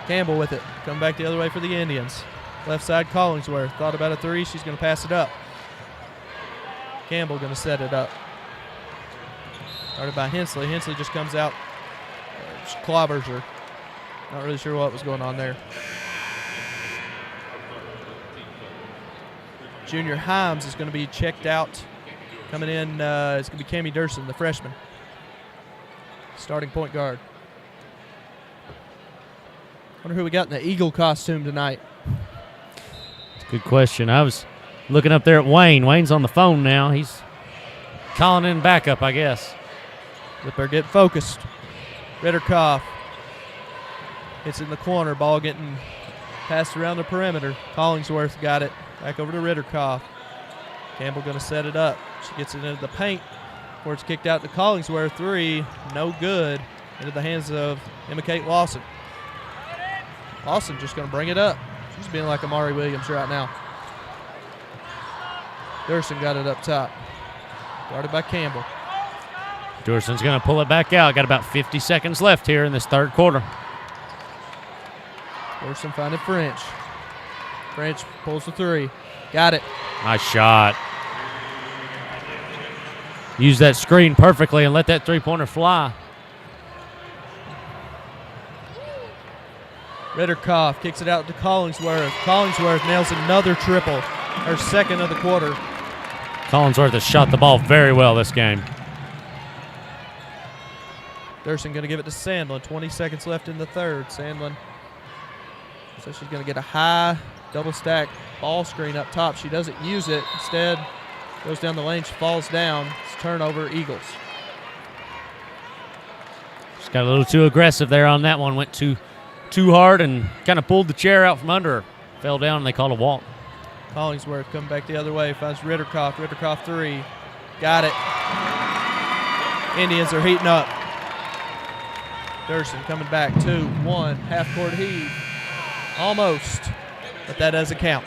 Campbell with it. Come back the other way for the Indians. Left side, Collingsworth. Thought about a three. She's going to pass it up. Campbell going to set it up. Started by Hensley. Hensley just comes out. Clobbers her. Not really sure what was going on there. Junior Himes is going to be checked out. Coming in, it's going to be Cammie Durson, the freshman. Starting point guard. Wonder who we got in the Eagle costume tonight. Good question. I was looking up there at Wayne. Wayne's on the phone now. He's calling in backup, I guess. Zipper get focused. Ritterkoff hits it in the corner. Ball getting passed around the perimeter. Collingsworth got it. Back over to Ritterkoff. Campbell going to set it up. She gets it into the paint before it's kicked out to Collingsworth. Three, no good. Into the hands of Emma Kate Lawson. Lawson just going to bring it up. She's being like Amari Williams right now. Durson got it up top. Guarded by Campbell. Durson's going to pull it back out. Got about 50 seconds left here in this third quarter. Durson finding French. French pulls the three. Got it. Nice shot. Use that screen perfectly and let that three-pointer fly. Ritterkoff kicks it out to Collingsworth. Collingsworth nails another triple. Her second of the quarter. Collingsworth has shot the ball very well this game. Durson going to give it to Sandlin. 20 seconds left in the third. Sandlin. So she's going to get a high double stack ball screen up top. She doesn't use it. Instead, goes down the lane. She falls down. It's turnover, Eagles. Just got a little too aggressive there on that one. Went too hard and kind of pulled the chair out from under her. Fell down and they called a walk. Collingsworth coming back the other way. Finds Ritterkoff. Ritterkoff three. Got it. Indians are heating up. Durson coming back. 2-1. Half-court heave. Almost. But that doesn't count.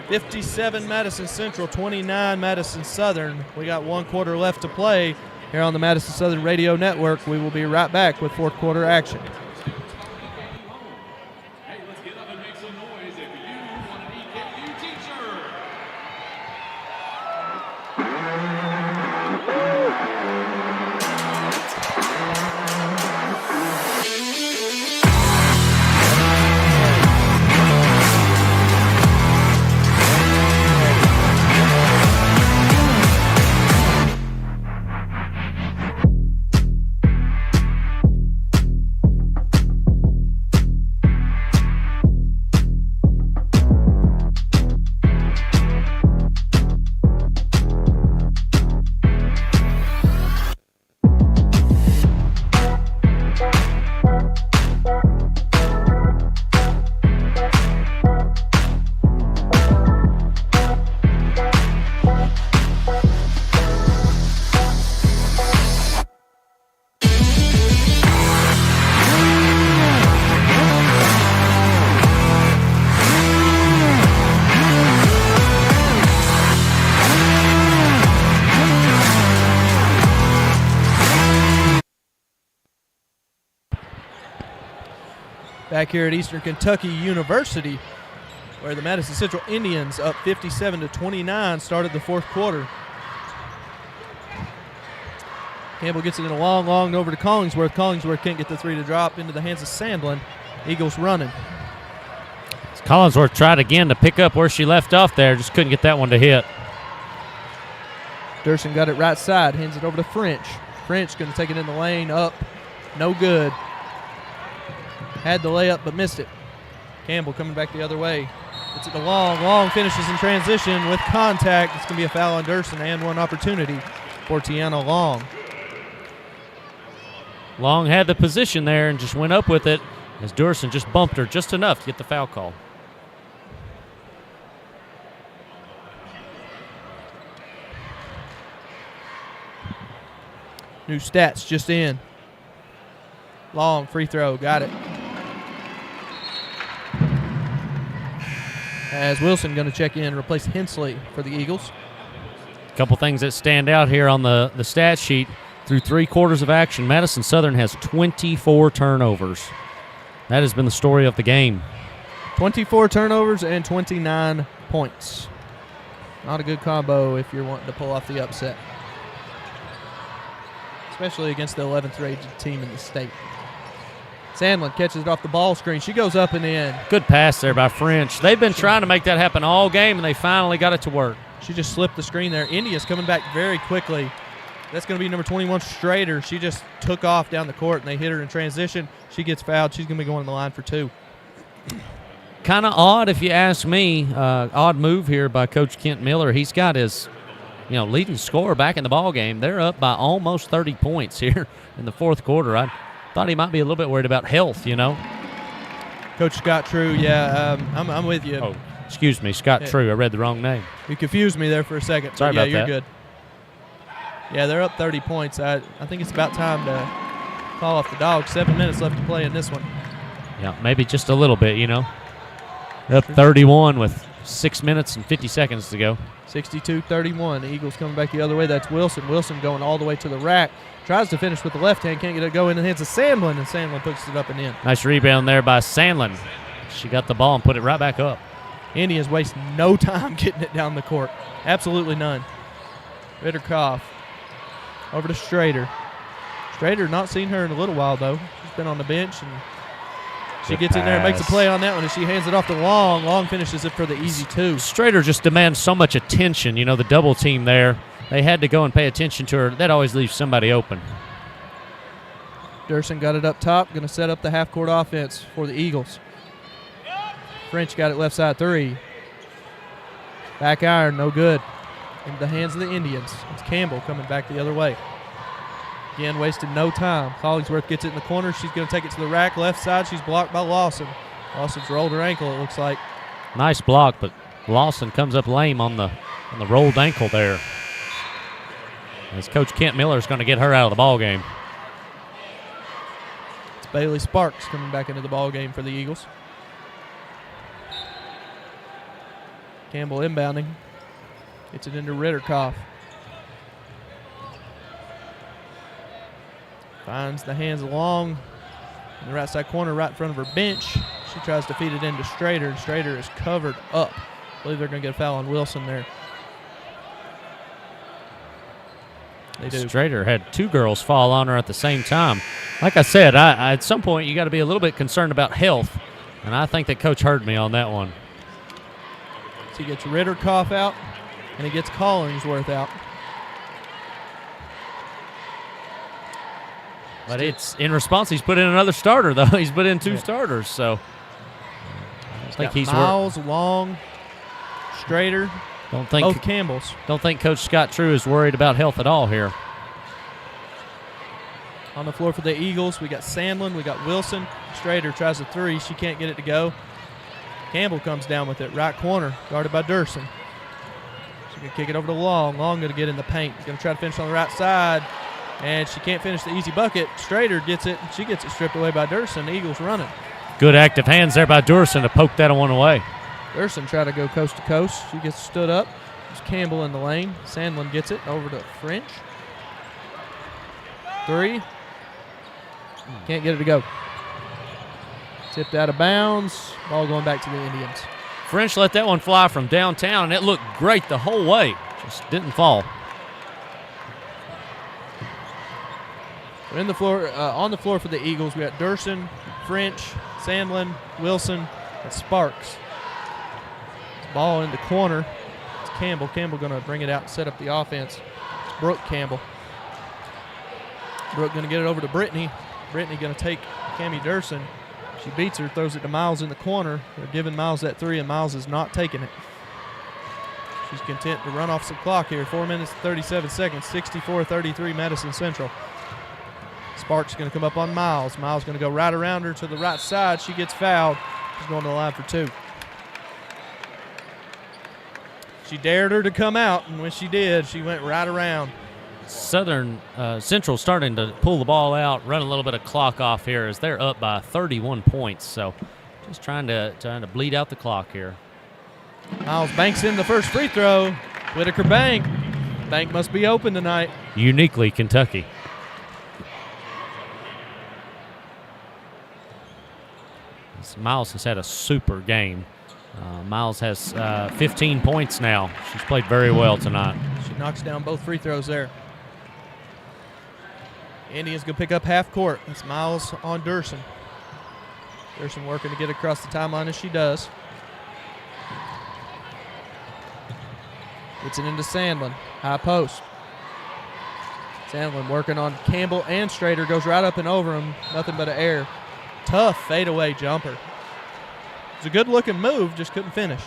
57 Madison Central, 29 Madison Southern. We got 1 quarter left to play here on the Madison Southern Radio Network. We will be right back with fourth quarter action. Back here at Eastern Kentucky University, where the Madison Central Indians up 57-29 started the fourth quarter. Campbell gets it in a long over to Collingsworth. Collingsworth can't get the three to drop into the hands of Sandlin. Eagles running. Collingsworth tried again to pick up where she left off there. Just couldn't get that one to hit. Durson got it right side. Hands it over to French. French going to take it in the lane. Up. No good. Had the layup but missed it. Campbell coming back the other way. It's at the long finishes in transition with contact. It's going to be a foul on Durson and one opportunity for Tiana Long. Long had the position there and just went up with it as Durson just bumped her just enough to get the foul call. New stats just in. Long free throw. Got it. As Wilson going to check in, replace Hensley for the Eagles. A couple things that stand out here on the stat sheet. Through 3 quarters of action, Madison Southern has 24 turnovers. That has been the story of the game. 24 turnovers and 29 points. Not a good combo if you're wanting to pull off the upset, especially against the 11th rated team in the state. Sandlin catches it off the ball screen. She goes up and in. Good pass there by French. They've been trying to make that happen all game, and they finally got it to work. She just slipped the screen there. India's coming back very quickly. That's going to be number 21, Strader. She just took off down the court, and they hit her in transition. She gets fouled. She's going to be going to the line for 2. Kind of odd, if you ask me. Odd move here by Coach Kent Miller. He's got his leading scorer back in the ball game. They're up by almost 30 points here in the fourth quarter. I thought he might be a little bit worried about health, Coach Scott True, yeah, I'm with you. Oh, excuse me, Scott True. I read the wrong name. You confused me there for a second. Sorry about that. Yeah, you're good. Yeah, they're up 30 points. I think it's about time to call off the Dogs. 7 minutes left to play in this one. Yeah, maybe just a little bit, Up 31 with 6 minutes and 50 seconds to go. 62-31. Eagles coming back the other way. That's Wilson. Wilson going all the way to the rack. Tries to finish with the left hand. Can't get it to go in the hands of Sandlin, and Sandlin puts it up and in. Nice rebound there by Sandlin. She got the ball and put it right back up. Indians waste no time getting it down the court. Absolutely none. Ritterkoff over to Strader. Strader, not seen her in a little while, though. She's been on the bench, and she gets in there and makes a play on that one, and she hands it off to Long. Long finishes it for the easy 2. Strader just demands so much attention. The double team there. They had to go and pay attention to her. That always leaves somebody open. Durson got it up top. Going to set up the half-court offense for the Eagles. French got it left side 3. Back iron, no good. Into the hands of the Indians. It's Campbell coming back the other way. Again, wasted no time. Collingsworth gets it in the corner. She's going to take it to the rack. Left side, she's blocked by Lawson. Lawson's rolled her ankle, it looks like. Nice block, but Lawson comes up lame on the rolled ankle there. As Coach Kent Miller is going to get her out of the ball game. It's Bailey Sparks coming back into the ball game for the Eagles. Campbell inbounding. Gets it into Ritterkoff. Finds the hands along in the right side corner, right in front of her bench. She tries to feed it into Strader, and Strader is covered up. I believe they're going to get a foul on Wilson there. They do. Strader had 2 girls fall on her at the same time. Like I said, I at some point you got to be a little bit concerned about health, and I think that Coach heard me on that one. So he gets Ritterkoff out, and he gets Collingsworth out. But it's in response, he's put in another starter, though. He's put in 2 starters, so I think he's Miles, Long, Strader, both Campbells. Don't think Coach Scott True is worried about health at all here. On the floor for the Eagles, we got Sandlin, we got Wilson. Strader tries a 3. She can't get it to go. Campbell comes down with it, right corner, guarded by Durson. She's going to kick it over to Long. Long going to get in the paint. He's going to try to finish on the right side. And she can't finish the easy bucket. Strader gets it, and she gets it stripped away by Durson. The Eagles running. Good active hands there by Durson to poke that one away. Durson tried to go coast to coast. She gets stood up. There's Campbell in the lane. Sandlin gets it over to French. 3. Can't get it to go. Tipped out of bounds. Ball going back to the Indians. French let that one fly from downtown, and it looked great the whole way. Just didn't fall. On the floor for the Eagles, we got Durson, French, Sandlin, Wilson, and Sparks. Ball in the corner. It's Campbell. Campbell going to bring it out and set up the offense. It's Brooke Campbell. Brooke going to get it over to Brittany. Brittany going to take Cammie Durson. She beats her, throws it to Miles in the corner. They're giving Miles that 3, and Miles is not taking it. She's content to run off some clock here. 4 minutes, 37 seconds, 64-33 Madison Central. Sparks going to come up on Miles. Miles going to go right around her to the right side. She gets fouled. She's going to the line for 2. She dared her to come out, and when she did, she went right around. Southern Central starting to pull the ball out, run a little bit of clock off here as they're up by 31 points. So just trying to bleed out the clock here. Miles banks in the first free throw. Whitaker Bank. Bank must be open tonight. Uniquely Kentucky. Miles has had a super game. Miles has 15 points now. She's played very well tonight. She knocks down both free throws there. Indians going to pick up half court. It's Miles on Durson. Durson working to get across the timeline as she does. Gets it into Sandlin. High post. Sandlin working on Campbell and Strader. Goes right up and over him. Nothing but an air. Tough fadeaway jumper. It's a good-looking move, just couldn't finish.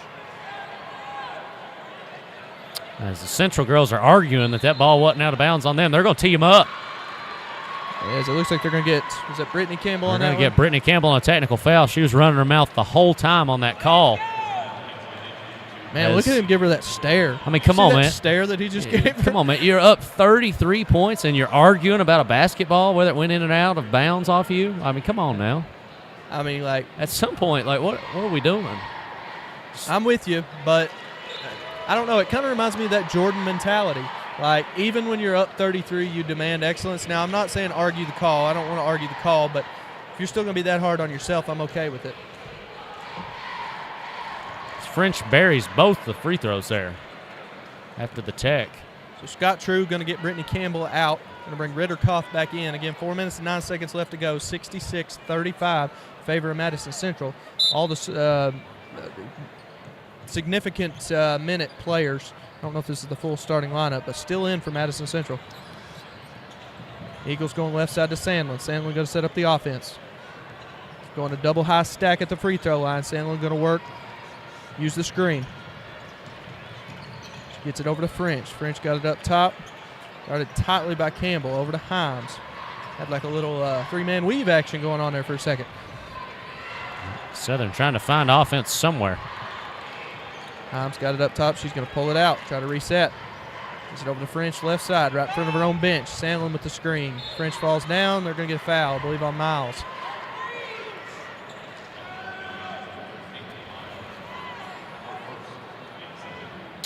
As the Central girls are arguing that ball wasn't out of bounds on them, they're going to tee them up. As it looks like they're going to get, is it Brittany Campbell on that one? They're going to get Brittany Campbell on a technical foul. She was running her mouth the whole time on that call. Man, look at him give her that stare. I mean, come on, man. That stare that he just gave her? Come on, man. You're up 33 points, and you're arguing about a basketball, whether it went in and out of bounds off you. I mean, come on now. I mean, like, at some point, like, what are we doing? I'm with you, but I don't know. It kind of reminds me of that Jordan mentality. Like, even when you're up 33, you demand excellence. Now, I'm not saying argue the call. I don't want to argue the call, but if you're still going to be that hard on yourself, I'm okay with it. French buries both the free throws there after the tech. So Scott True going to get Brittany Campbell out. Going to bring Ritterkoff back in. Again, 4 minutes and 9 seconds left to go. 66-35 favor of Madison Central. All the significant minute players. I don't know if this is the full starting lineup, but still in for Madison Central. Eagles going left side to Sandlin. Sandlin going to set up the offense. Going a double high stack at the free throw line. Sandlin going to work. Use the screen. She gets it over to French. French got it up top. Guarded tightly by Campbell. Over to Himes. Had like a little three-man weave action going on there for a second. Southern trying to find offense somewhere. Himes got it up top. She's going to pull it out. Try to reset. Gets it over to French left side, right in front of her own bench. Sandlin with the screen. French falls down. They're going to get a foul, I believe, on Miles.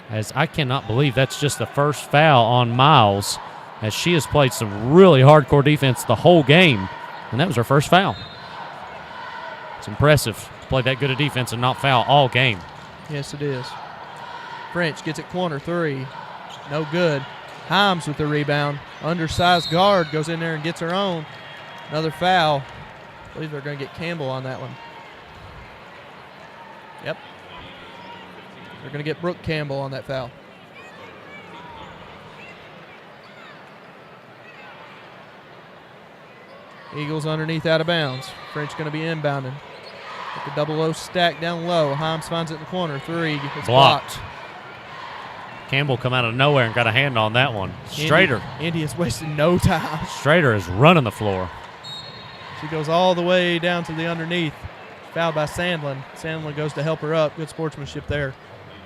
As I cannot believe that's just the first foul on Miles, as she has played some really hardcore defense the whole game, and that was her first foul. It's impressive to play that good a defense and not foul all game. Yes, it is. French gets it corner three. No good. Himes with the rebound. Undersized guard goes in there and gets her own. Another foul. I believe they're going to get Campbell on that one. Yep. They're going to get Brooke Campbell on that foul. Eagles underneath out of bounds. French going to be inbounding. With the double-O stack down low. Himes finds it in the corner. Three. It's blocked. Campbell come out of nowhere and got a hand on that one. Strader. India's wasting no time. Strader is running the floor. She goes all the way down to the underneath. Fouled by Sandlin. Sandlin goes to help her up. Good sportsmanship there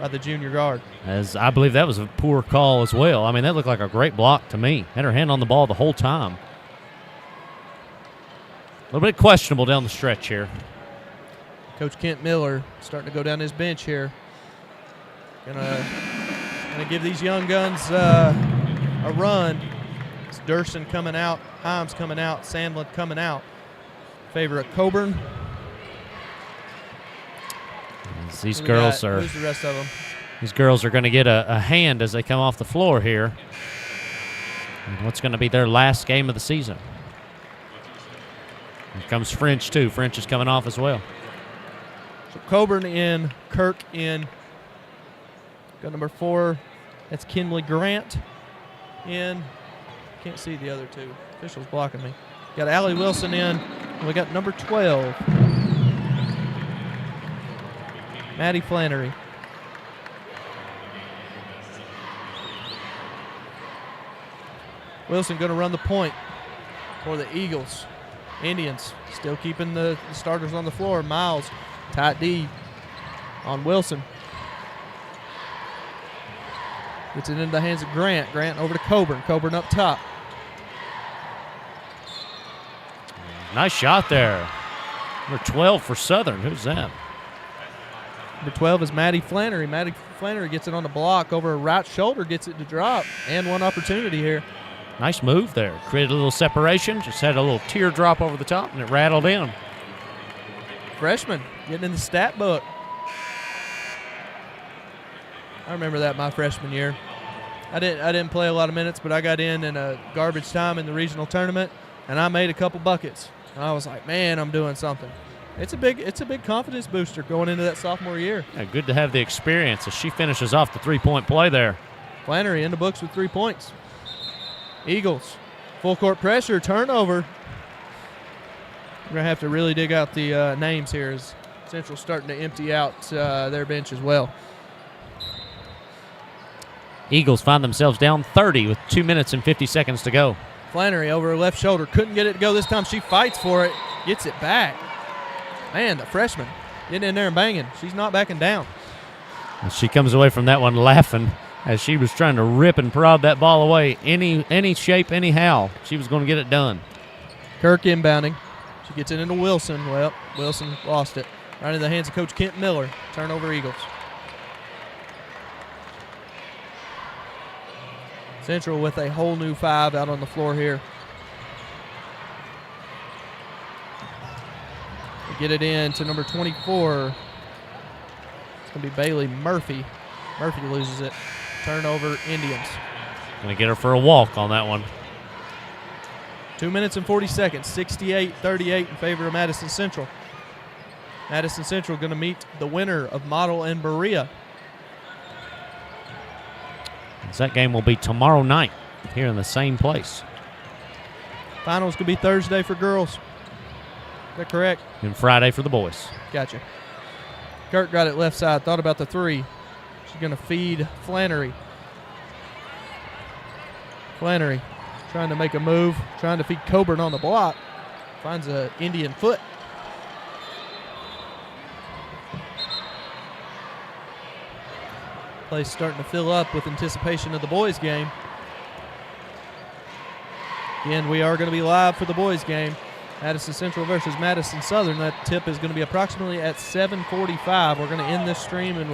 by the junior guard. As I believe that was a poor call as well. I mean, that looked like a great block to me. Had her hand on the ball the whole time. A little bit questionable down the stretch here. Coach Kent Miller starting to go down his bench here. Gonna give these young guns a run. It's Durson coming out, Himes coming out, Sandlin coming out. Favor of Coburn. As these girls are. Who's the rest of them? These girls are going to get a hand as they come off the floor here. And what's going to be their last game of the season? Here comes French too. French is coming off as well. So Coburn in, Kirk in. Got number 4. That's Kinley Grant in. Can't see the other two. Official's blocking me. Got Allie Wilson in. And we got number 12. Maddie Flannery. Wilson going to run the point for the Eagles. Indians still keeping the starters on the floor. Miles, tight D on Wilson. Gets it into the hands of Grant. Grant over to Coburn. Coburn up top. Nice shot there. Number 12 for Southern. Who's that? Number 12 is Maddie Flannery. Maddie Flannery gets it on the block over her right shoulder, gets it to drop, and one opportunity here. Nice move there. Created a little separation, just had a little teardrop over the top, and it rattled in. Freshman getting in the stat book. I remember that my freshman year. I didn't play a lot of minutes, but I got in a garbage time in the regional tournament, and I made a couple buckets. And I was like, man, I'm doing something. It's a big confidence booster going into that sophomore year. Yeah, good to have the experience as she finishes off the three-point play there. Flannery in the books with 3 points. Eagles, full court pressure, turnover. We're going to have to really dig out the names here as Central's starting to empty out their bench as well. Eagles find themselves down 30 with 2 minutes and 50 seconds to go. Flannery over her left shoulder. Couldn't get it to go this time. She fights for it. Gets it back. Man, the freshman getting in there and banging. She's not backing down. And she comes away from that one laughing as she was trying to rip and prod that ball away. Any shape, anyhow, she was going to get it done. Kirk inbounding. She gets it into Wilson. Well, Wilson lost it. Right in the hands of Coach Kent Miller. Turnover Eagles. Central with a whole new 5 out on the floor here. They get it in to number 24. It's going to be Bailey Murphy. Murphy loses it. Turnover Indians. Going to get her for a walk on that one. 2 minutes and 40 seconds. 68-38 in favor of Madison Central. Madison Central going to meet the winner of Model and Berea. That game will be tomorrow night here in the same place. Finals could be Thursday for girls. Is that correct? And Friday for the boys. Gotcha. Kirk got it left side. Thought about the 3. She's going to feed Flannery. Flannery trying to make a move. Trying to feed Coburn on the block. Finds an Indian foot. Place starting to fill up with anticipation of the boys' game. Again, we are going to be live for the boys' game. Madison Central versus Madison Southern. That tip is going to be approximately at 7:45. We're going to end this stream and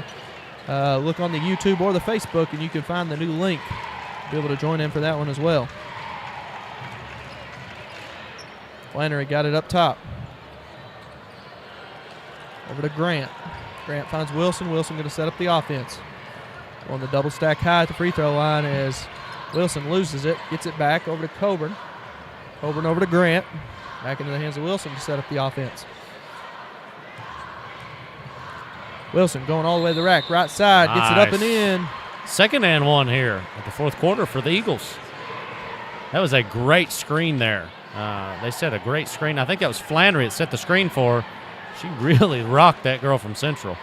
look on the YouTube or the Facebook, and you can find the new link. Be able to join in for that one as well. Flannery got it up top. Over to Grant. Grant finds Wilson. Wilson going to set up the offense. On the double stack high at the free throw line as Wilson loses it. Gets it back over to Coburn. Coburn over to Grant. Back into the hands of Wilson to set up the offense. Wilson going all the way to the rack. Right side. Gets it up and in. Second and 1 here at the fourth quarter for the Eagles. That was a great screen there. They set a great screen. I think that was Flannery that set the screen for her. She really rocked that girl from Central.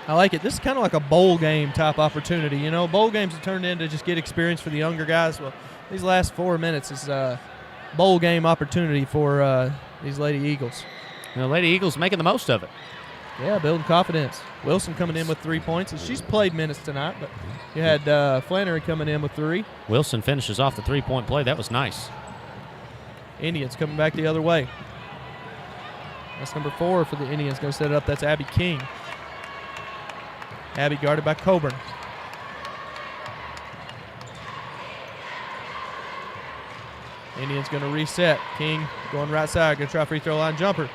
I like it. This is kind of like a bowl game type opportunity. You know, bowl games have turned into just get experience for the younger guys. Well, these last 4 minutes is a bowl game opportunity for these Lady Eagles. You know, Lady Eagles making the most of it. Yeah, building confidence. Wilson coming in with 3 points. And she's played minutes tonight, but you had Flannery coming in with 3. Wilson finishes off the three-point play. That was nice. Indians coming back the other way. That's number 4 for the Indians. Going to set it up. That's Abby King. Abby guarded by Coburn. Indians going to reset. King going right side. Going to try free throw line jumper.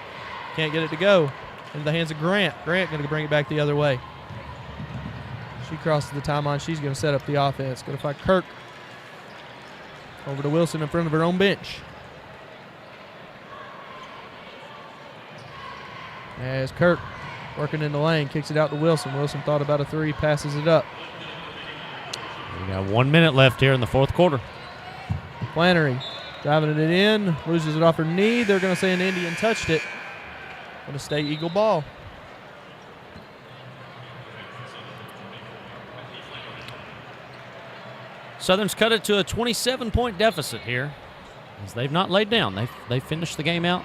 Can't get it to go. Into the hands of Grant. Grant going to bring it back the other way. She crosses the timeline. She's going to set up the offense. Going to find Kirk. Over to Wilson in front of her own bench. As Kirk working in the lane, kicks it out to Wilson. Wilson thought about a 3, passes it up. We got 1 minute left here in the fourth quarter. Flannery driving it in, loses it off her knee. They're going to say an Indian touched it. Going to stay Eagle ball. Southern's cut it to a 27-point deficit here as they've not laid down. They finished the game out,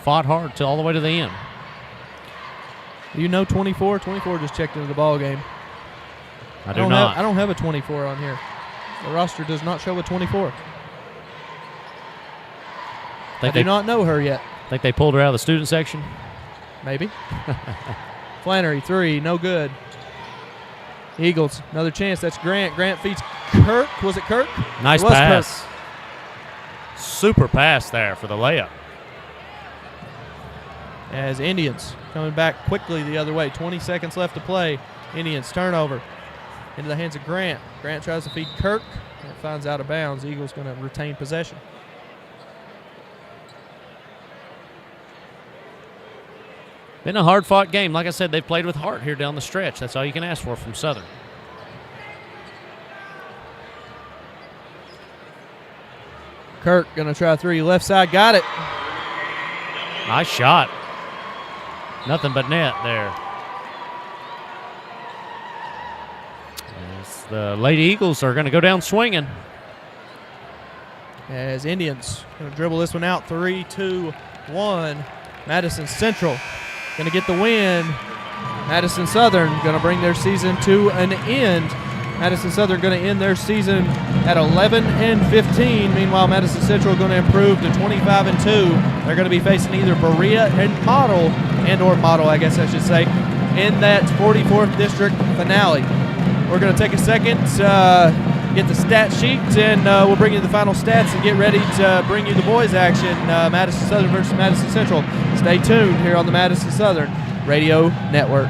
fought hard till all the way to the end. Do you know 24? 24 just checked into the ball game. I do not. I don't have a 24 on here. The roster does not show a 24. I do not know her yet. Think they pulled her out of the student section? Maybe. Flannery, 3, no good. Eagles, another chance. That's Grant. Grant feeds Kirk. Was it Kirk? Nice pass. Kirk. Super pass there for the layup. as Indians coming back quickly the other way. 20 seconds left to play. Indians turnover into the hands of Grant. Grant tries to feed Kirk. It finds out of bounds. Eagles going to retain possession. Been a hard-fought game. Like I said, they've played with heart here down the stretch. That's all you can ask for from Southern. Kirk going to try a three. Left side, got it. Nice shot. Nothing but net there. As the Lady Eagles are going to go down swinging. As Indians going to dribble this one out. 3, 2, 1. Madison Central going to get the win. Madison Southern going to bring their season to an end. Madison Southern going to end their season at 11-15. Meanwhile, Madison Central going to improve to 25-2. They're going to be facing either Berea and Model, I guess I should say, in that 44th district finale. We're going to take a second, get the stat sheet, and we'll bring you the final stats and get ready to bring you the boys' action. Madison Southern versus Madison Central. Stay tuned here on the Madison Southern Radio Network.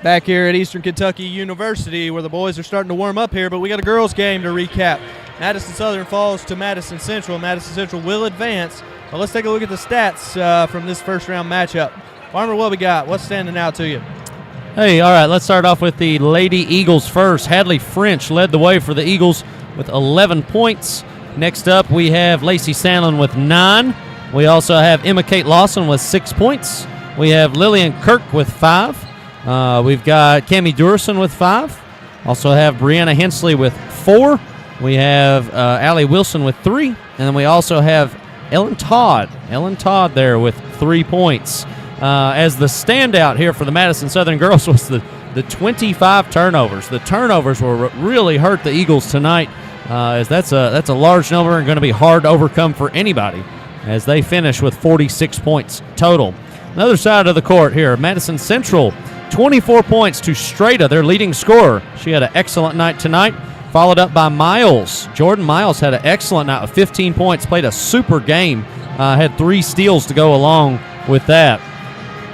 Back here at Eastern Kentucky University, where the boys are starting to warm up here, but we got a girls' game to recap. Madison Southern falls to Madison Central. Madison Central will advance. Well, let's take a look at the stats from this first-round matchup. Farmer, what we got? What's standing out to you? Hey, all right, let's start off with the Lady Eagles first. Hadley French led the way for the Eagles with 11 points. Next up, we have Lacey Sandlin with 9. We also have Emma Kate Lawson with 6 points. We have Lillian Kirk with 5. We've got Cammie Durson with 5. Also have Brianna Hensley with 4. We have Allie Wilson with 3. And then we also have Ellen Todd there with 3 points. As the standout here for the Madison Southern girls was the 25 turnovers. The turnovers will really hurt the Eagles tonight, as that's a large number and going to be hard to overcome for anybody as they finish with 46 points total. Another side of the court here. Madison Central, 24 points to Strata, their leading scorer. She had an excellent night tonight, followed up by Miles. Jordan Miles had an excellent night with 15 points, played a super game, had 3 steals to go along with that.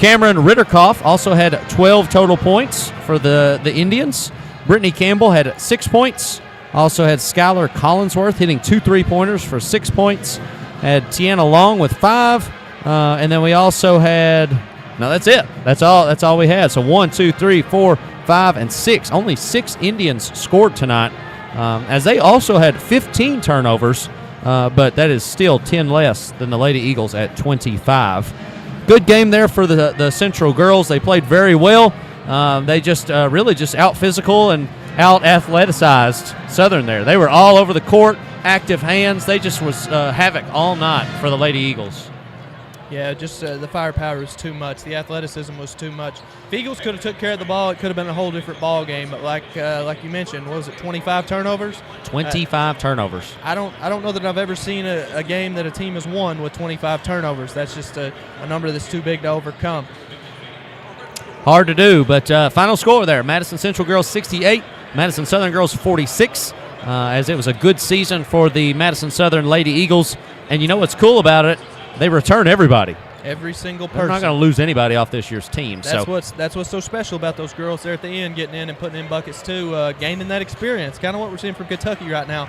Cameron Ritterkoff also had 12 total points for the Indians. Brittany Campbell had 6 points. Also had Skylar Collinsworth hitting 2 3-pointers for 6 points. Had Tiana Long with 5. And then we also had, no, that's it. That's all we had. So 1, 2, 3, 4, 5, and 6. Only 6 Indians scored tonight, as they also had 15 turnovers, but that is still 10 less than the Lady Eagles at 25. Good game there for the Central girls. They played very well. They just really just out-physical and out-athleticized Southern there. They were all over the court, active hands. They just was havoc all night for the Lady Eagles. Yeah, just the firepower was too much. The athleticism was too much. If Eagles could have took care of the ball, it could have been a whole different ball game. But like you mentioned, what was it, 25 turnovers? 25 turnovers. I don't know that I've ever seen a game that a team has won with 25 turnovers. That's just a number that's too big to overcome. Hard to do, but final score there, Madison Central girls 68, Madison Southern girls 46, as it was a good season for the Madison Southern Lady Eagles. And you know what's cool about it? They return everybody. Every single person. They're not going to lose anybody off this year's team. That's what's so special about those girls there at the end, getting in and putting in buckets too, gaining that experience. Kind of what we're seeing from Kentucky right now.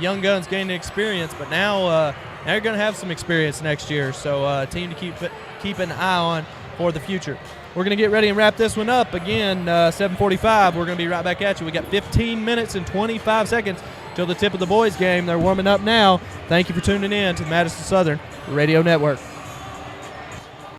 Young guns gaining experience, but now you're going to have some experience next year. So a team to keep an eye on for the future. We're going to get ready and wrap this one up. Again, 7:45. We're going to be right back at you. We got 15 minutes and 25 seconds till the tip of the boys' game. They're warming up now. Thank you for tuning in to the Madison Southern Radio Network.